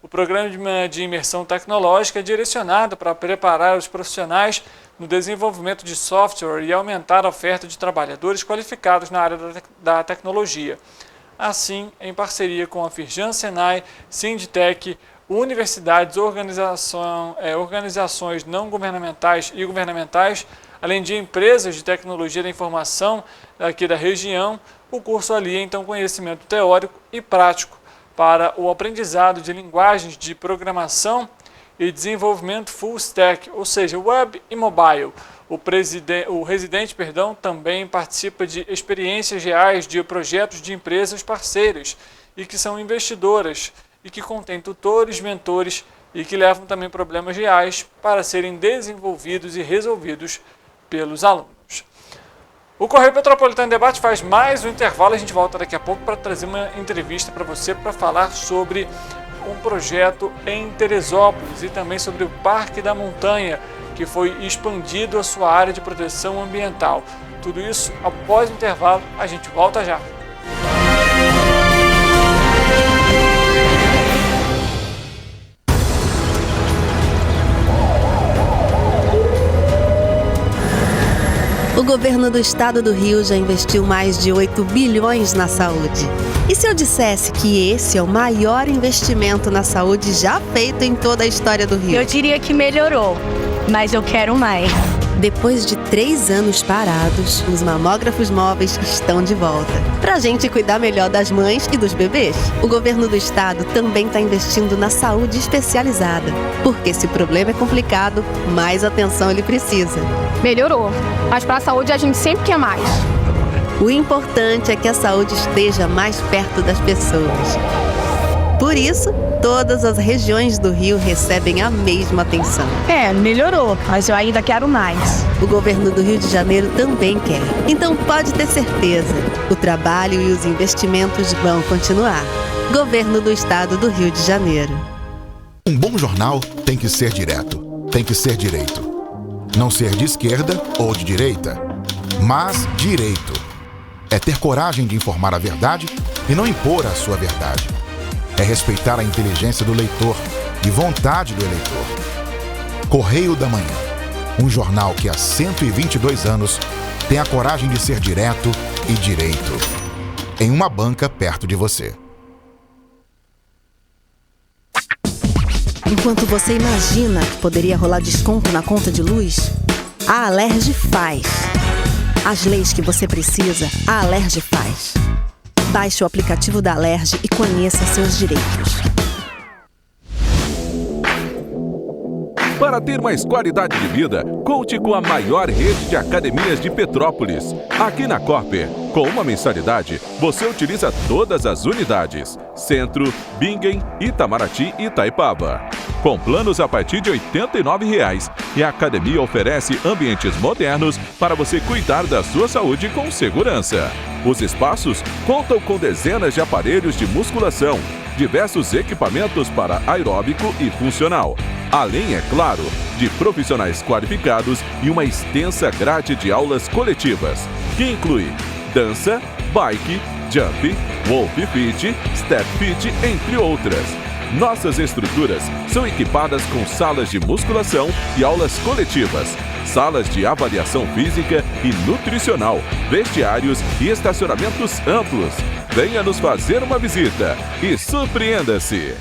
O programa de imersão tecnológica é direcionado para preparar os profissionais no desenvolvimento de software e aumentar a oferta de trabalhadores qualificados na área da tecnologia. Assim, em parceria com a Firjan, Senai, Sindtec, universidades, organizações não governamentais e governamentais, além de empresas de tecnologia da informação aqui da região, o curso alia então conhecimento teórico e prático para o aprendizado de linguagens de programação e desenvolvimento full stack, ou seja, web e mobile. O residente também participa de experiências reais de projetos de empresas parceiras e que são investidoras e que contêm tutores, mentores e que levam também problemas reais para serem desenvolvidos e resolvidos pelos alunos. O Correio Petropolitano Debate faz mais um intervalo, a gente volta daqui a pouco para trazer uma entrevista para você para falar sobre um projeto em Teresópolis e também sobre o Parque da Montanha, que foi expandido a sua área de proteção ambiental. Tudo isso após o intervalo, a gente volta já. O governo do estado do Rio já investiu mais de 8 bilhões na saúde. E se eu dissesse que esse é o maior investimento na saúde já feito em toda a história do Rio? Eu diria que melhorou, mas eu quero mais. Depois de 3 anos parados, os mamógrafos móveis estão de volta. Pra gente cuidar melhor das mães e dos bebês. O governo do estado também está investindo na saúde especializada. Porque se o problema é complicado, mais atenção ele precisa. Melhorou, mas para a saúde a gente sempre quer mais. O importante é que a saúde esteja mais perto das pessoas. Por isso, todas as regiões do Rio recebem a mesma atenção. Melhorou, mas eu ainda quero mais. O governo do Rio de Janeiro também quer. Então pode ter certeza, o trabalho e os investimentos vão continuar. Governo do Estado do Rio de Janeiro. Um bom jornal tem que ser direto, tem que ser direito. Não ser de esquerda ou de direita, mas direito. É ter coragem de informar a verdade e não impor a sua verdade. É respeitar a inteligência do leitor e vontade do eleitor. Correio da Manhã, um jornal que há 122 anos tem a coragem de ser direto e direito. Em uma banca perto de você. Enquanto você imagina que poderia rolar desconto na conta de luz, a Alerj faz. As leis que você precisa, a Alerj faz. Baixe o aplicativo da Alerj e conheça seus direitos. Para ter mais qualidade de vida, conte com a maior rede de academias de Petrópolis. Aqui na Corper, com uma mensalidade, você utiliza todas as unidades: Centro, Bingen, Itamaraty e Itaipava. Com planos a partir de R$ 89,00, e a academia oferece ambientes modernos para você cuidar da sua saúde com segurança. Os espaços contam com dezenas de aparelhos de musculação, diversos equipamentos para aeróbico e funcional, além, é claro, de profissionais qualificados e uma extensa grade de aulas coletivas, que inclui dança, bike, jump, wolf fit, step fit, entre outras. Nossas estruturas são equipadas com salas de musculação e aulas coletivas, salas de avaliação física e nutricional, vestiários e estacionamentos amplos. Venha nos fazer uma visita e surpreenda-se!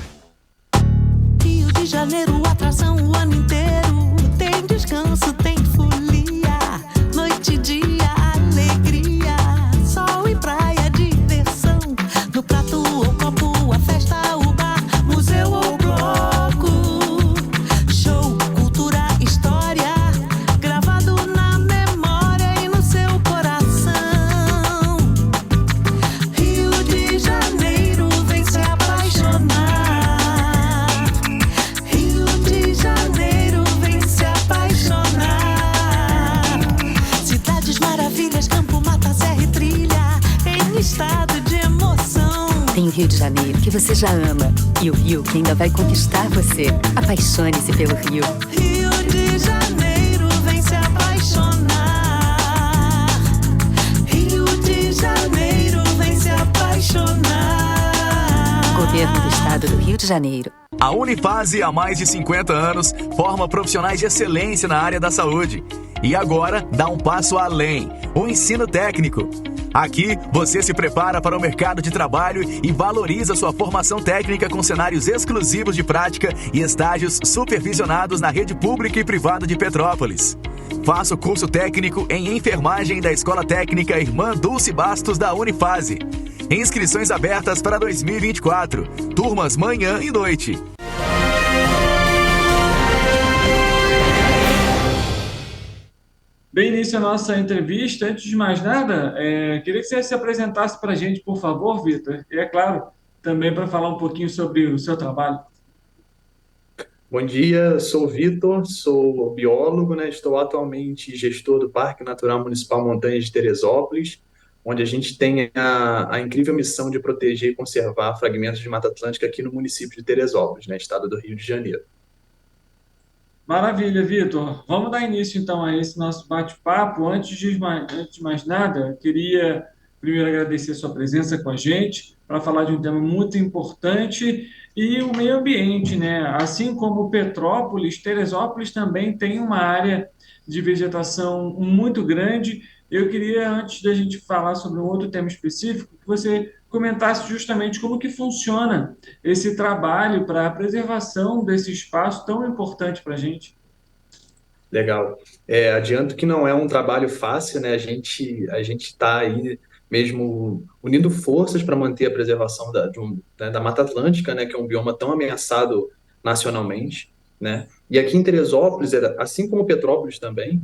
Rio de Janeiro, atração o ano inteiro. Tem descanso, tem folia, noite e dia, alegria, sol e praia, diversão. No prato ou copo, a festa, o bar, museu ou bloco. Show, cultura, história, gravado na memória e no seu coração. Rio de Janeiro, vem se apaixonar. Rio de Janeiro, vem se apaixonar. Rio de Janeiro que você já ama e o Rio que ainda vai conquistar você. Apaixone-se pelo Rio. Rio de Janeiro, vem se apaixonar. Rio de Janeiro, vem se apaixonar. Governo do Estado do Rio de Janeiro. A Unifase, há mais de 50 anos, forma profissionais de excelência na área da saúde. E agora dá um passo além, o ensino técnico. Aqui, você se prepara para o mercado de trabalho e valoriza sua formação técnica com cenários exclusivos de prática e estágios supervisionados na rede pública e privada de Petrópolis. Faça o curso técnico em enfermagem da Escola Técnica Irmã Dulce Bastos da Unifase. Inscrições abertas para 2024. Turmas manhã e noite. Bem, início a nossa entrevista. Antes de mais nada, queria que você se apresentasse para a gente, por favor, Vitor. E, é claro, também para falar um pouquinho sobre o seu trabalho. Bom dia, sou o Vitor, sou biólogo, né? Estou atualmente gestor do Parque Natural Municipal Montanhas de Teresópolis, onde a gente tem a incrível missão de proteger e conservar fragmentos de Mata Atlântica aqui no município de Teresópolis, né? Estado do Rio de Janeiro. Maravilha, Vitor. Vamos dar início, então, a esse nosso bate-papo. Antes de mais nada, queria primeiro agradecer a sua presença com a gente para falar de um tema muito importante e o meio ambiente, né? Assim como Petrópolis, Teresópolis também tem uma área de vegetação muito grande. Eu queria, antes da gente falar sobre um outro tema específico, que você comentasse justamente como que funciona esse trabalho para a preservação desse espaço tão importante para a gente. Legal. Adianto que não é um trabalho fácil, né? A gente está aí mesmo unindo forças para manter a preservação da Mata Atlântica, né? Que é um bioma tão ameaçado nacionalmente, né? E aqui em Teresópolis, assim como Petrópolis também,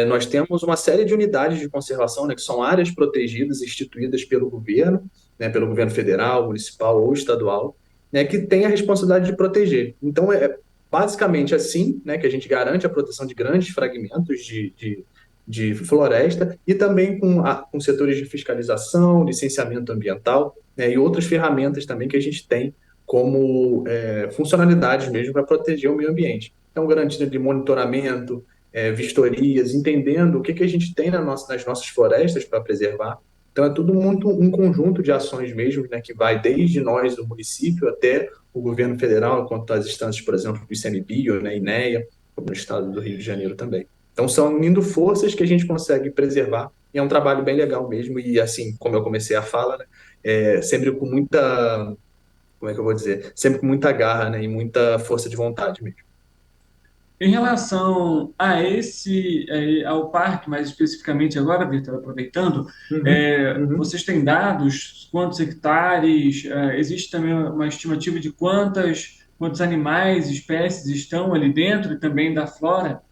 nós temos uma série de unidades de conservação, né? Que são áreas protegidas instituídas pelo governo, né? Pelo governo federal, municipal ou estadual, né? Que tem a responsabilidade de proteger. Então, basicamente assim, né, que a gente garante a proteção de grandes fragmentos de floresta e também com setores de fiscalização, licenciamento ambiental, né, e outras ferramentas também que a gente tem como funcionalidades mesmo para proteger o meio ambiente. Então, garantia de monitoramento, vistorias, entendendo o que a gente tem nas nossas florestas para preservar. Então, é tudo muito um conjunto de ações mesmo, né, que vai desde nós, do município, até o governo federal, quanto às instâncias, por exemplo, do ICMBio, né, INEA, no estado do Rio de Janeiro também. Então, são unindo forças que a gente consegue preservar, e é um trabalho bem legal mesmo, e assim, como eu comecei a fala, né, sempre com muita, como é que eu vou dizer, sempre com muita garra, né, e muita força de vontade mesmo. Em relação a ao parque, mais especificamente agora, Vitor, aproveitando, vocês têm dados, quantos hectares, existe também uma estimativa de quantos animais, espécies estão ali dentro e também da flora?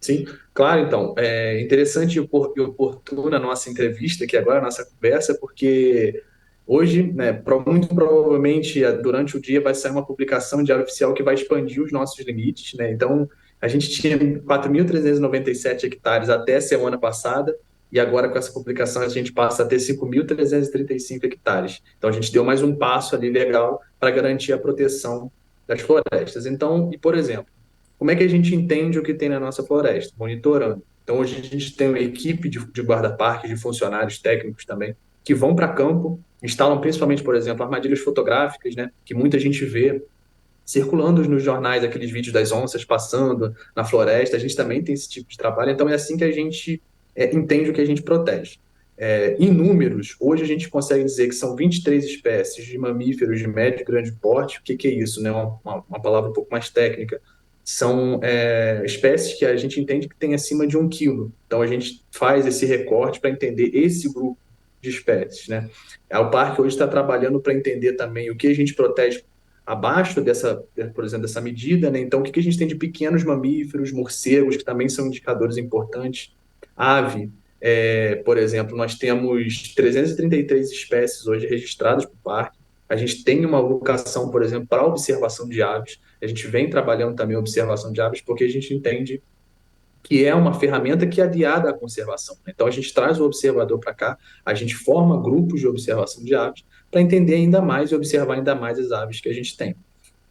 Sim, claro, então, é interessante e oportuna a nossa entrevista aqui agora, a nossa conversa, porque hoje, né, muito provavelmente, durante o dia, vai sair uma publicação em Diário Oficial que vai expandir os nossos limites, né? Então, a gente tinha 4.397 hectares até semana passada, e agora com essa publicação a gente passa a ter 5.335 hectares. Então, a gente deu mais um passo ali legal para garantir a proteção das florestas. Então, e por exemplo, como é que a gente entende o que tem na nossa floresta? Monitorando. Então, hoje a gente tem uma equipe de guarda-parques, de funcionários técnicos também, que vão para campo, instalam principalmente, por exemplo, armadilhas fotográficas, né, que muita gente vê circulando nos jornais, aqueles vídeos das onças passando na floresta. A gente também tem esse tipo de trabalho, então é assim que a gente entende o que a gente protege. Em números, hoje a gente consegue dizer que são 23 espécies de mamíferos de médio e grande porte. O que é isso, né? Uma palavra um pouco mais técnica. São espécies que a gente entende que tem acima de 1 quilo. Então, a gente faz esse recorte para entender esse grupo de espécies, né? O parque hoje está trabalhando para entender também o que a gente protege abaixo por exemplo, dessa medida, né? Então, o que a gente tem de pequenos mamíferos, morcegos, que também são indicadores importantes. Ave, por exemplo, nós temos 333 espécies hoje registradas para o parque. A gente tem uma vocação, por exemplo, para a observação de aves. A gente vem trabalhando também a observação de aves porque a gente entende que é uma ferramenta que é aliada à conservação. Então, a gente traz o observador para cá, a gente forma grupos de observação de aves para entender ainda mais e observar ainda mais as aves que a gente tem.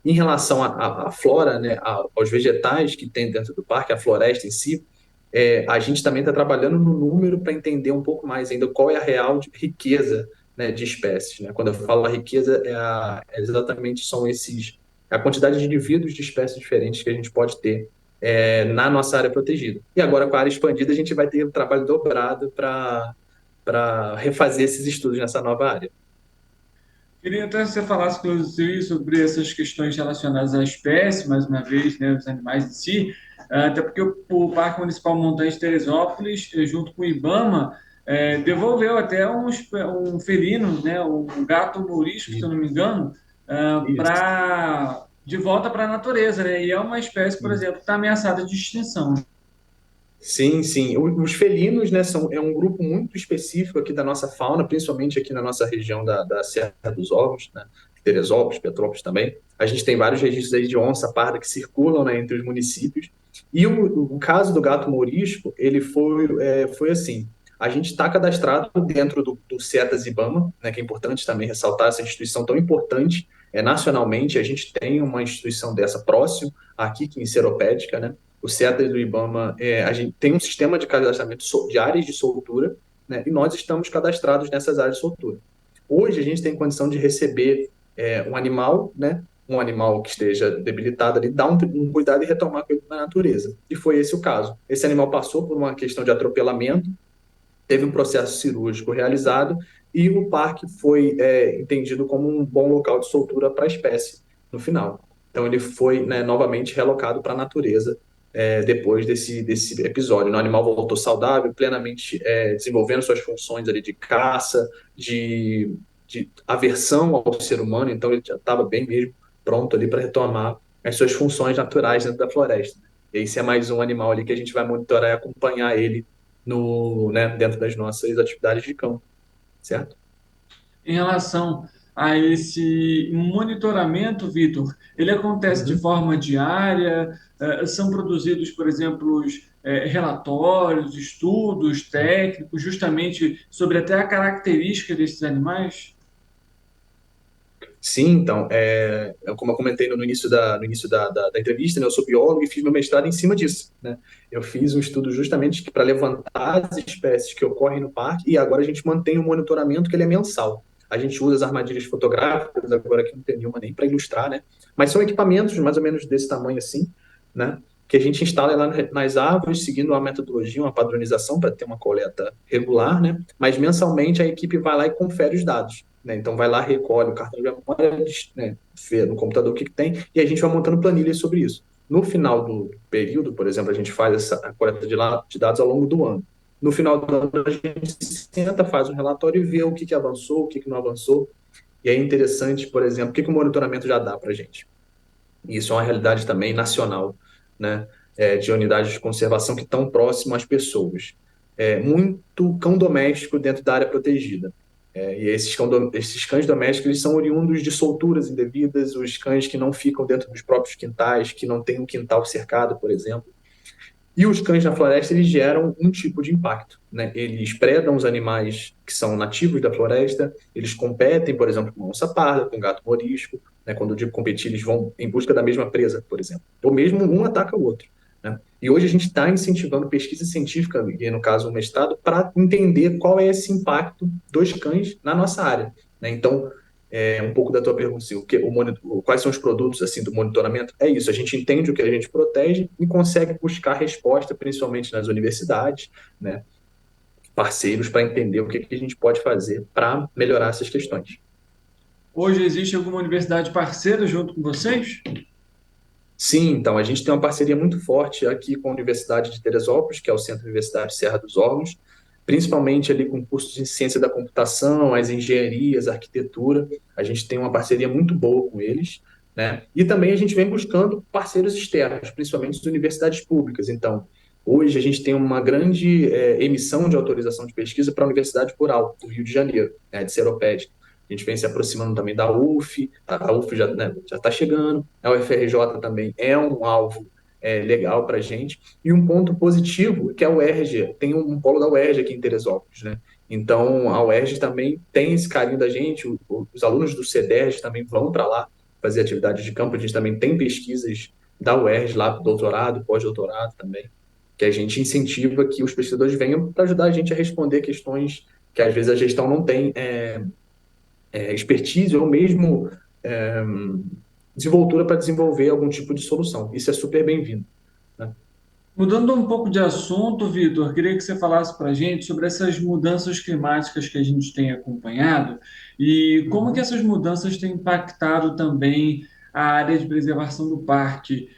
Em relação à flora, né, aos vegetais que tem dentro do parque, a floresta em si, a gente também está trabalhando no número para entender um pouco mais ainda qual é a real riqueza, né, de espécies. Né? Quando eu falo a riqueza, exatamente são a quantidade de indivíduos de espécies diferentes que a gente pode ter na nossa área protegida. E agora, com a área expandida, a gente vai ter um trabalho dobrado para refazer esses estudos nessa nova área. Queria até que você falasse, inclusive, sobre essas questões relacionadas à espécie, mais uma vez, né, os animais em si, até porque o Parque Municipal Montanha de Teresópolis, junto com o IBAMA, devolveu até um felino, né, um gato mourisco, se eu não me engano, de volta para a natureza, né? E é uma espécie, por exemplo, que está ameaçada de extinção. Sim, sim. Os felinos, né, é um grupo muito específico aqui da nossa fauna, principalmente aqui na nossa região da Serra dos Órgãos, né, Teresópolis, Petrópolis também. A gente tem vários registros aí de onça parda que circulam, né, entre os municípios. E o caso do gato mourisco, ele foi assim, a gente está cadastrado dentro do CETAS IBAMA, né, que é importante também ressaltar essa instituição tão importante nacionalmente. A gente tem uma instituição dessa próximo, aqui em Seropédica, né? O CETAS do IBAMA, a gente tem um sistema de cadastramento de áreas de soltura, né, e nós estamos cadastrados nessas áreas de soltura. Hoje a gente tem condição de receber um animal, né, um animal que esteja debilitado ali, dar um cuidado e retomar com ele na natureza. E foi esse o caso. Esse animal passou por uma questão de atropelamento, teve um processo cirúrgico realizado e o parque foi entendido como um bom local de soltura para a espécie no final. Então ele foi, né, novamente relocado para a natureza depois desse episódio. O animal voltou saudável, plenamente desenvolvendo suas funções ali de caça, de aversão ao ser humano, então ele já estava bem mesmo pronto ali para retomar as suas funções naturais dentro da floresta. E esse é mais um animal ali que a gente vai monitorar e acompanhar ele dentro das nossas atividades de campo, certo? Em relação a esse monitoramento, Vitor, ele acontece de forma diária? São produzidos, por exemplo, relatórios, estudos técnicos, justamente sobre até a característica desses animais? Sim, então, como eu comentei no início da entrevista, né, eu sou biólogo e fiz meu mestrado em cima disso, né? Eu fiz um estudo justamente para levantar as espécies que ocorrem no parque e agora a gente mantém um monitoramento que ele é mensal. A gente usa as armadilhas fotográficas, agora que não tem nenhuma nem para ilustrar, né? Mas são equipamentos mais ou menos desse tamanho assim, né? Que a gente instala lá nas árvores, seguindo uma metodologia, uma padronização para ter uma coleta regular, né? Mas mensalmente a equipe vai lá e confere os dados, né? Então vai lá, recolhe o cartão de memória, né, vê no computador o que tem, e a gente vai montando planilhas sobre isso. No final do período, por exemplo, a gente faz a coleta de dados ao longo do ano. No final do ano, a gente senta, faz um relatório e vê o que avançou, o que não avançou. E é interessante, por exemplo, o que o monitoramento já dá para a gente. E isso é uma realidade também nacional, né, de unidades de conservação que estão próximas às pessoas. Muito cão doméstico dentro da área protegida. E esses cães domésticos eles são oriundos de solturas indevidas, os cães que não ficam dentro dos próprios quintais, que não têm um quintal cercado, por exemplo. E os cães na floresta eles geram um tipo de impacto, né? Eles predam os animais que são nativos da floresta, eles competem, por exemplo, com onça parda, com gato morisco, né? Quando eu digo competir, eles vão em busca da mesma presa, por exemplo. Ou mesmo um ataca o outro, né? E hoje a gente está incentivando pesquisa científica, e no caso o mestrado, para entender qual é esse impacto dos cães na nossa área, né? Então, um pouco da tua pergunta, assim, quais são os produtos assim do monitoramento? É isso, a gente entende o que a gente protege e consegue buscar resposta, principalmente nas universidades, né, parceiros, para entender o que a gente pode fazer para melhorar essas questões. Hoje existe alguma universidade parceira junto com vocês? Sim, então, a gente tem uma parceria muito forte aqui com a Universidade de Teresópolis, que é o Centro Universitário Serra dos Órgãos, principalmente ali com cursos de ciência da computação, as engenharias, a arquitetura. A gente tem uma parceria muito boa com eles, né? E também a gente vem buscando parceiros externos, principalmente as universidades públicas. Então, hoje a gente tem uma grande emissão de autorização de pesquisa para a Universidade Rural do Rio de Janeiro, né, de Seropédica. A gente vem se aproximando também da UF, a UF já está chegando, a UFRJ também é um alvo legal para a gente. E um ponto positivo que a UERJ, tem um polo da UERJ aqui em Teresópolis, né? Então, a UERJ também tem esse carinho da gente, os alunos do CEDERJ também vão para lá fazer atividades de campo, a gente também tem pesquisas da UERJ lá, doutorado, pós-doutorado também, que a gente incentiva que os pesquisadores venham para ajudar a gente a responder questões que às vezes a gestão não tem expertise ou mesmo desenvoltura para desenvolver algum tipo de solução. Isso é super bem-vindo, né? Mudando um pouco de assunto, Vitor, queria que você falasse para a gente sobre essas mudanças climáticas que a gente tem acompanhado e como que essas mudanças têm impactado também a área de preservação do parque.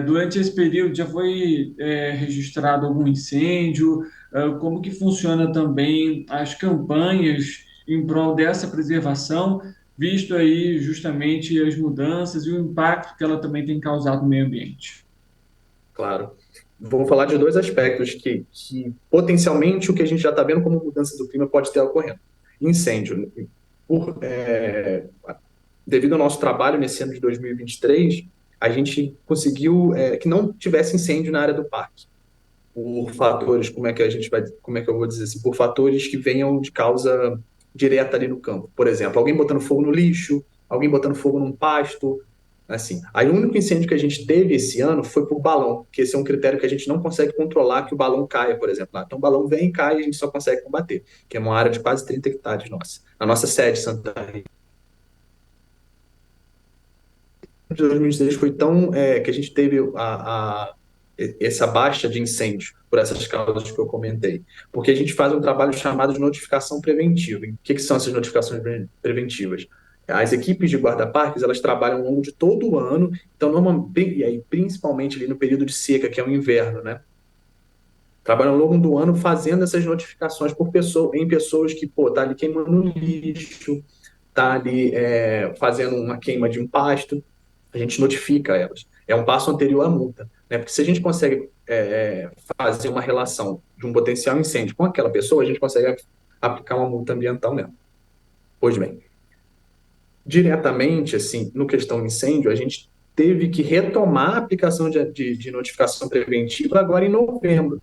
Durante esse período já foi registrado algum incêndio? Como que funciona também as campanhas em prol dessa preservação, visto aí justamente as mudanças e o impacto que ela também tem causado no meio ambiente? Claro. Vou falar de dois aspectos que potencialmente o que a gente já está vendo como mudança do clima pode ter ocorrendo. Incêndio. Devido ao nosso trabalho nesse ano de 2023, a gente conseguiu que não tivesse incêndio na área do parque, por fatores, como é que eu vou dizer assim, por fatores que venham de causa direta ali no campo. Por exemplo, alguém botando fogo no lixo, alguém botando fogo num pasto, assim. Aí o único incêndio que a gente teve esse ano foi por balão, que esse é um critério que a gente não consegue controlar que o balão caia, por exemplo. Então o balão vem e cai e a gente só consegue combater, que é uma área de quase 30 hectares nossa. A nossa sede, Santa Rita, de 2016 foi tão que a gente teve essa baixa de incêndio por essas causas que eu comentei, porque a gente faz um trabalho chamado de notificação preventiva. O que são essas notificações preventivas? As equipes de guarda-parques, elas trabalham ao longo de todo o ano, então normalmente, e aí principalmente ali no período de seca, que é o inverno, né? Trabalham ao longo do ano fazendo essas notificações em pessoas que, tá ali queimando lixo, tá ali fazendo uma queima de um pasto, a gente notifica elas. É um passo anterior à multa, né? Porque se a gente consegue fazer uma relação de um potencial incêndio com aquela pessoa, a gente consegue aplicar uma multa ambiental nela. Pois bem, diretamente, assim, no questão incêndio, a gente teve que retomar a aplicação de notificação preventiva agora em novembro,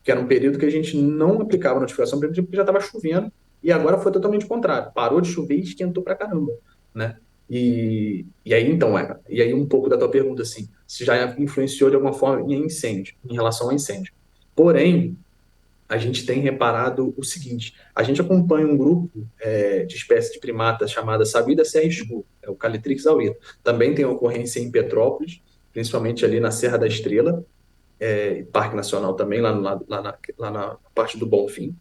que era um período que a gente não aplicava notificação preventiva porque já estava chovendo, e agora foi totalmente o contrário. Parou de chover e esquentou pra caramba, né? E aí, então, e aí um pouco da tua pergunta, assim, se já influenciou de alguma forma em relação ao incêndio. Porém, a gente tem reparado o seguinte, a gente acompanha um grupo de espécies de primatas chamada Saguida serra-escuro, o Calitrix aurita. Também tem ocorrência em Petrópolis, principalmente ali na Serra da Estrela, Parque Nacional também, lá na parte do Bonfim.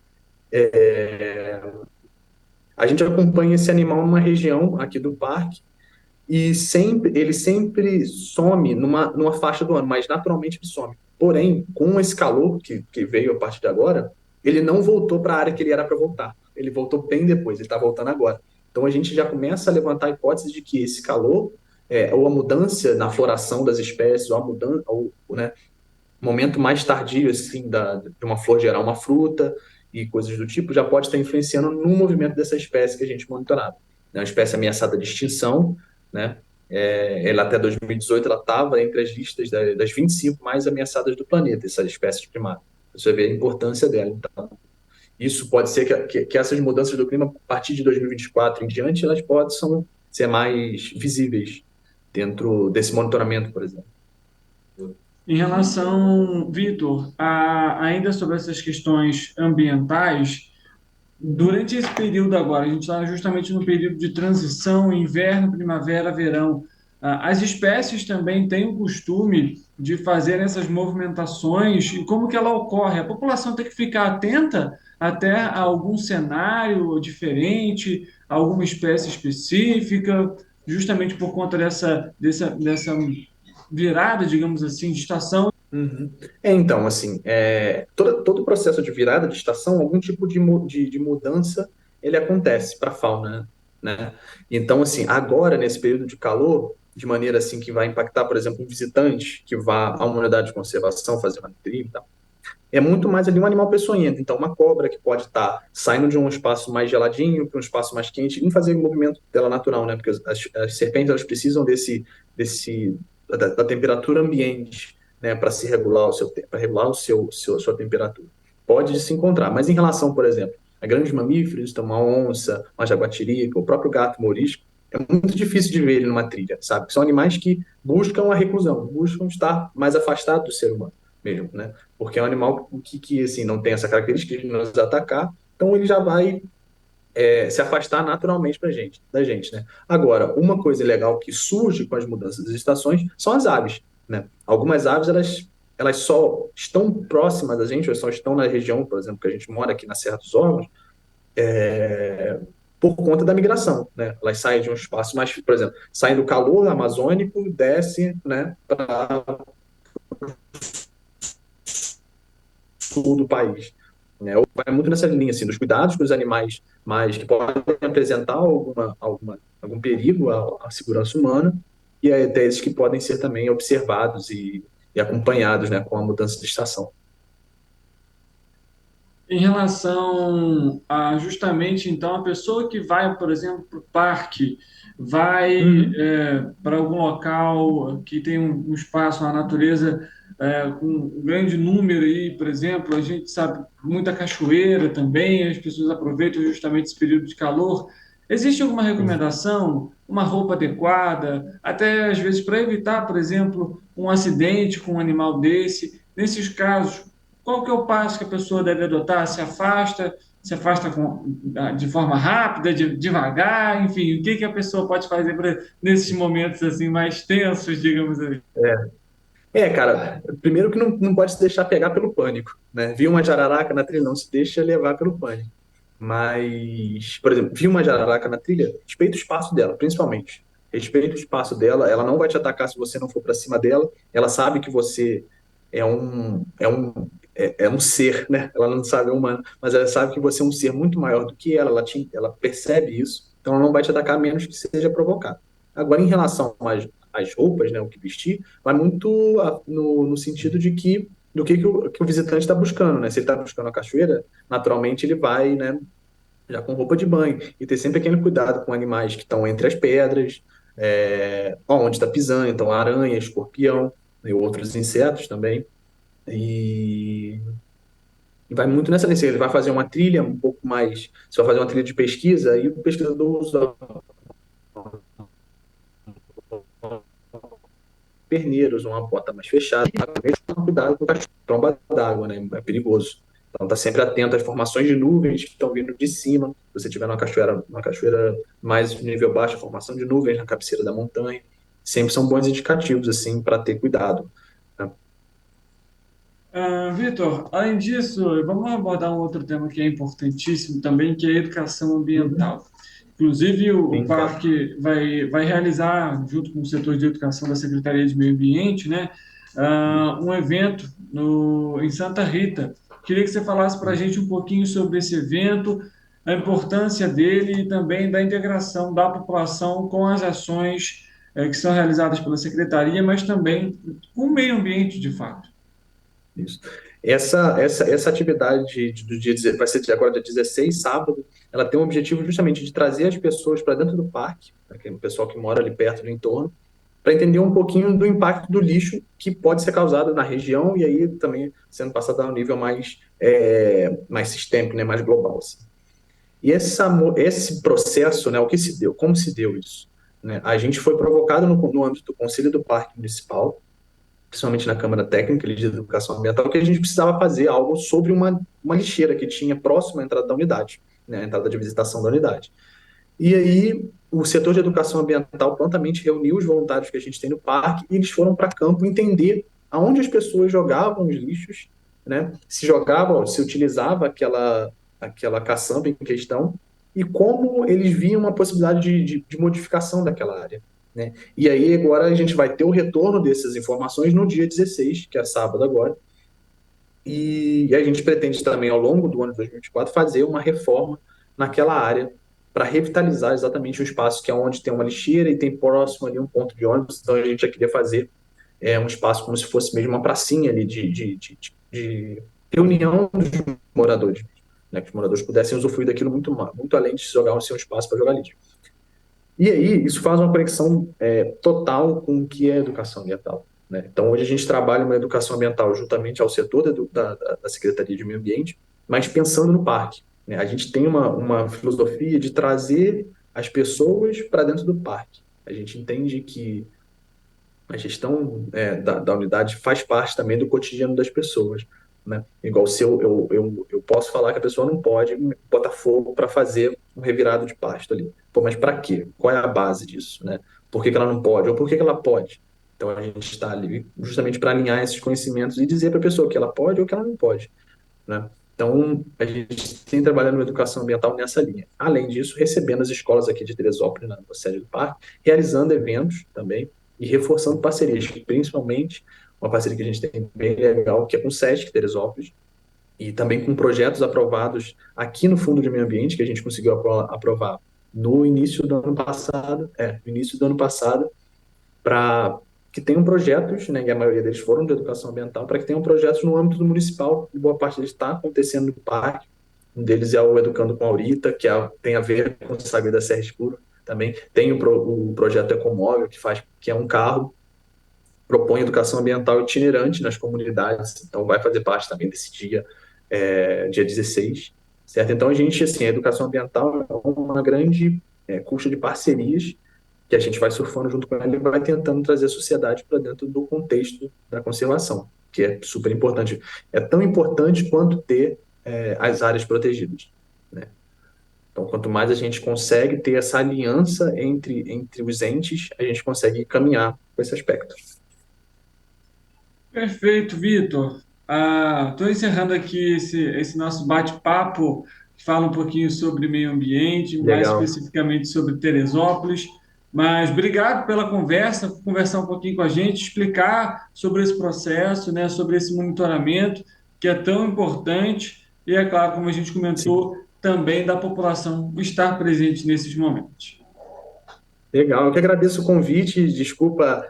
A gente acompanha esse animal numa região aqui do parque e ele sempre some numa faixa do ano, mas naturalmente ele some. Porém, com esse calor que veio a partir de agora, ele não voltou para a área que ele era para voltar. Ele voltou bem depois, ele está voltando agora. Então a gente já começa a levantar a hipótese de que esse calor, ou a mudança na floração das espécies, ou a mudança, né, momento mais tardio assim, de uma flor gerar uma fruta e coisas do tipo, já pode estar influenciando no movimento dessa espécie que a gente monitorava. É uma espécie ameaçada de extinção, né? Ela até 2018 ela estava entre as listas das 25 mais ameaçadas do planeta, essa espécie de primata. Você vê a importância dela. Então, isso pode ser que essas mudanças do clima, a partir de 2024 em diante, elas possam ser mais visíveis dentro desse monitoramento, por exemplo. Em relação, Vitor, ainda sobre essas questões ambientais, durante esse período agora, a gente está justamente no período de transição, inverno, primavera, verão. As espécies também têm o costume de fazer essas movimentações e como que ela ocorre? A população tem que ficar atenta até a algum cenário diferente, alguma espécie específica, justamente por conta dessa virada, digamos assim, de estação. Uhum. Então, assim, todo o processo de virada de estação, algum tipo de mudança, ele acontece para a fauna, né? Então, assim, agora, nesse período de calor, de maneira assim que vai impactar, por exemplo, um visitante que vá a uma unidade de conservação fazer uma trilha e tal, é muito mais ali um animal peçonhento. Então, uma cobra que pode estar saindo de um espaço mais geladinho para um espaço mais quente e fazer o movimento dela natural, né? Porque as serpentes, elas precisam da temperatura ambiente né, para se regular o seu para regular sua temperatura. Pode se encontrar, mas em relação, por exemplo, a grandes mamíferos, então uma onça, uma jaguatirica, o próprio gato morisco, é muito difícil de ver ele numa trilha, sabe? São animais que buscam a reclusão, buscam estar mais afastados do ser humano mesmo, né? Porque é um animal que assim, não tem essa característica de nos atacar, então ele já vai se afastar naturalmente da gente, né? Agora, uma coisa legal que surge com as mudanças das estações são as aves, né? Algumas aves, elas só estão próximas da gente, ou só estão na região, por exemplo, que a gente mora aqui na Serra dos Órgãos, por conta da migração, né? Elas saem de um espaço mais, por exemplo, saem do calor amazônico, desce, né, para sul do país. Né? Vai muito nessa linha, assim, dos cuidados com os animais mais que podem apresentar algum perigo à segurança humana, e até esses que podem ser também observados e acompanhados, né, com a mudança de estação. Em relação a justamente então a pessoa que vai, por exemplo, para o parque, vai para algum local que tem um espaço, uma natureza com um grande número aí, por exemplo, a gente sabe muita cachoeira também, as pessoas aproveitam justamente esse período de calor. Existe alguma recomendação, uma roupa adequada, até às vezes para evitar, por exemplo, um acidente com um animal desse? Nesses casos, qual que é o passo que a pessoa deve adotar? Se afasta de forma rápida, devagar, enfim, o que a pessoa pode fazer nesses momentos assim mais tensos, digamos assim? Cara, primeiro que não pode se deixar pegar pelo pânico, né? Viu uma jararaca na trilha, não se deixa levar pelo pânico. Mas, por exemplo, viu uma jararaca na trilha, respeita o espaço dela, principalmente. Respeita o espaço dela, ela não vai te atacar se você não for para cima dela, ela sabe que você é um ser, né? Ela não sabe humano, mas ela sabe que você é um ser muito maior do que ela percebe isso, então ela não vai te atacar a menos que seja provocado. Agora, em relação às roupas, né, o que vestir, vai muito no sentido de do que o visitante está buscando, né? Se ele está buscando a cachoeira, naturalmente ele vai, né, já com roupa de banho, e ter sempre aquele cuidado com animais que estão entre as pedras, onde está pisando, então aranha, escorpião, e outros insetos também. E vai muito nessa linha. Ele vai fazer uma trilha um pouco mais. Se vai fazer uma trilha de pesquisa, aí o pesquisador usa perneiros, uma bota mais fechada. Cuidado com a tromba d'água, né? É perigoso. Então, tá sempre atento às formações de nuvens que estão vindo de cima. Se você tiver numa cachoeira mais de nível baixo, a formação de nuvens na cabeceira da montanha. Sempre são bons indicativos, assim, para ter cuidado. Né? Vitor, além disso, vamos abordar um outro tema que é importantíssimo também, que é a educação ambiental. Inclusive, o parque vai realizar, junto com o setor de educação da Secretaria de Meio Ambiente, né, um evento em Santa Rita. Queria que você falasse para a gente um pouquinho sobre esse evento, a importância dele e também da integração da população com as ações que são realizadas pela Secretaria, mas também com o meio ambiente, de fato. Isso. Essa atividade do dia, vai ser agora dia 16, sábado, ela tem o objetivo justamente de trazer as pessoas para dentro do parque, o pessoal que mora ali perto do entorno, para entender um pouquinho do impacto do lixo que pode ser causado na região e aí também sendo passado a um nível mais sistêmico, né, mais global. Assim. E esse processo, né, o que se deu, como se deu isso? Né? A gente foi provocado no âmbito do Conselho do Parque Municipal, principalmente na Câmara Técnica de Educação Ambiental, que a gente precisava fazer algo sobre uma lixeira que tinha próximo à entrada da unidade, né, a entrada de visitação da unidade. E aí o setor de educação ambiental prontamente reuniu os voluntários que a gente tem no parque e eles foram para campo entender aonde as pessoas jogavam os lixos, né, se utilizava aquela caçamba em questão e como eles viam uma possibilidade de modificação daquela área. Né? E aí agora a gente vai ter o retorno dessas informações no dia 16, que é sábado agora, e a gente pretende também ao longo do ano de 2024 fazer uma reforma naquela área para revitalizar exatamente o espaço que é onde tem uma lixeira e tem próximo ali um ponto de ônibus, então a gente já queria fazer um espaço como se fosse mesmo uma pracinha ali de reunião dos moradores, né? Que os moradores pudessem usufruir daquilo muito além de jogar o seu espaço para jogar lixo. E aí, isso faz uma conexão total com o que é educação ambiental. né? Então, hoje a gente trabalha uma educação ambiental juntamente ao setor da Secretaria de Meio Ambiente, mas pensando no parque, né? A gente tem uma filosofia de trazer as pessoas para dentro do parque. A gente entende que a gestão da unidade faz parte também do cotidiano das pessoas, né? Igual se eu posso falar que a pessoa não pode botar fogo para fazer um revirado de pasto ali. Pô, mas para quê? Qual é a base disso, né? Por que que ela não pode? Ou por que que ela pode? Então a gente está ali justamente para alinhar esses conhecimentos e dizer para a pessoa que ela pode ou que ela não pode, né? Então, a gente tem trabalhado na educação ambiental nessa linha. Além disso, recebendo as escolas aqui de Teresópolis, na sede do parque, realizando eventos também e reforçando parcerias, principalmente uma parceria que a gente tem bem legal, que é com o SESC Teresópolis, e também com projetos aprovados aqui no Fundo de Meio Ambiente, que a gente conseguiu aprovar no início do ano passado, para que tenham projetos, né, e a maioria deles foram de educação ambiental, para que tenham projetos no âmbito municipal, e boa parte deles está acontecendo no parque. Um deles é o Educando com a Aurita, que tem a ver com o Sagrada da Serra Escura. Também tem o projeto Ecomóvel, que é um carro, propõe educação ambiental itinerante nas comunidades, então vai fazer parte também desse dia 16, certo? Então a gente, assim, a educação ambiental é uma grande custa de parcerias, que a gente vai surfando junto com ela e vai tentando trazer a sociedade para dentro do contexto da conservação, que é super importante. É tão importante quanto ter as áreas protegidas, né? Então, quanto mais a gente consegue ter essa aliança entre os entes, a gente consegue caminhar com esse aspecto. Perfeito, Vitor. Estou encerrando aqui esse nosso bate-papo, que fala um pouquinho sobre meio ambiente, mais Legal. especificamente sobre Teresópolis. Mas obrigado pela conversa, por conversar um pouquinho com a gente, explicar sobre esse processo, né, sobre esse monitoramento, que é tão importante, e é claro, como a gente comentou, também da população estar presente nesses momentos. Legal, eu que agradeço o convite, desculpa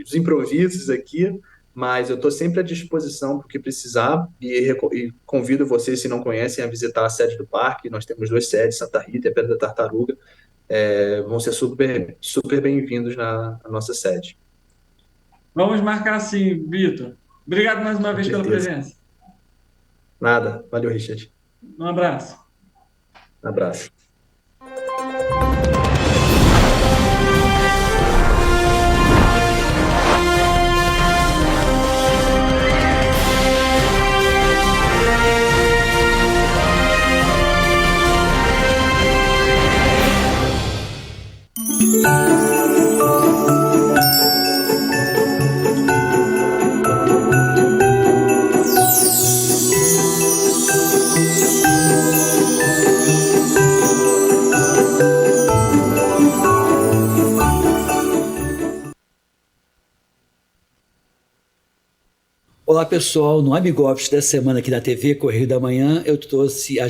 os improvisos aqui, mas eu estou sempre à disposição para o que precisar e convido vocês, se não conhecem, a visitar a sede do parque. Nós temos 2 sedes, Santa Rita e a Pedra da Tartaruga. Vão ser super, super bem-vindos na nossa sede. Vamos marcar sim, Vitor. Obrigado mais uma vez pela presença. Nada, valeu, Richard. Um abraço. Um abraço. Olá pessoal, no Amigo Office da semana aqui da TV Correio da Manhã eu trouxe a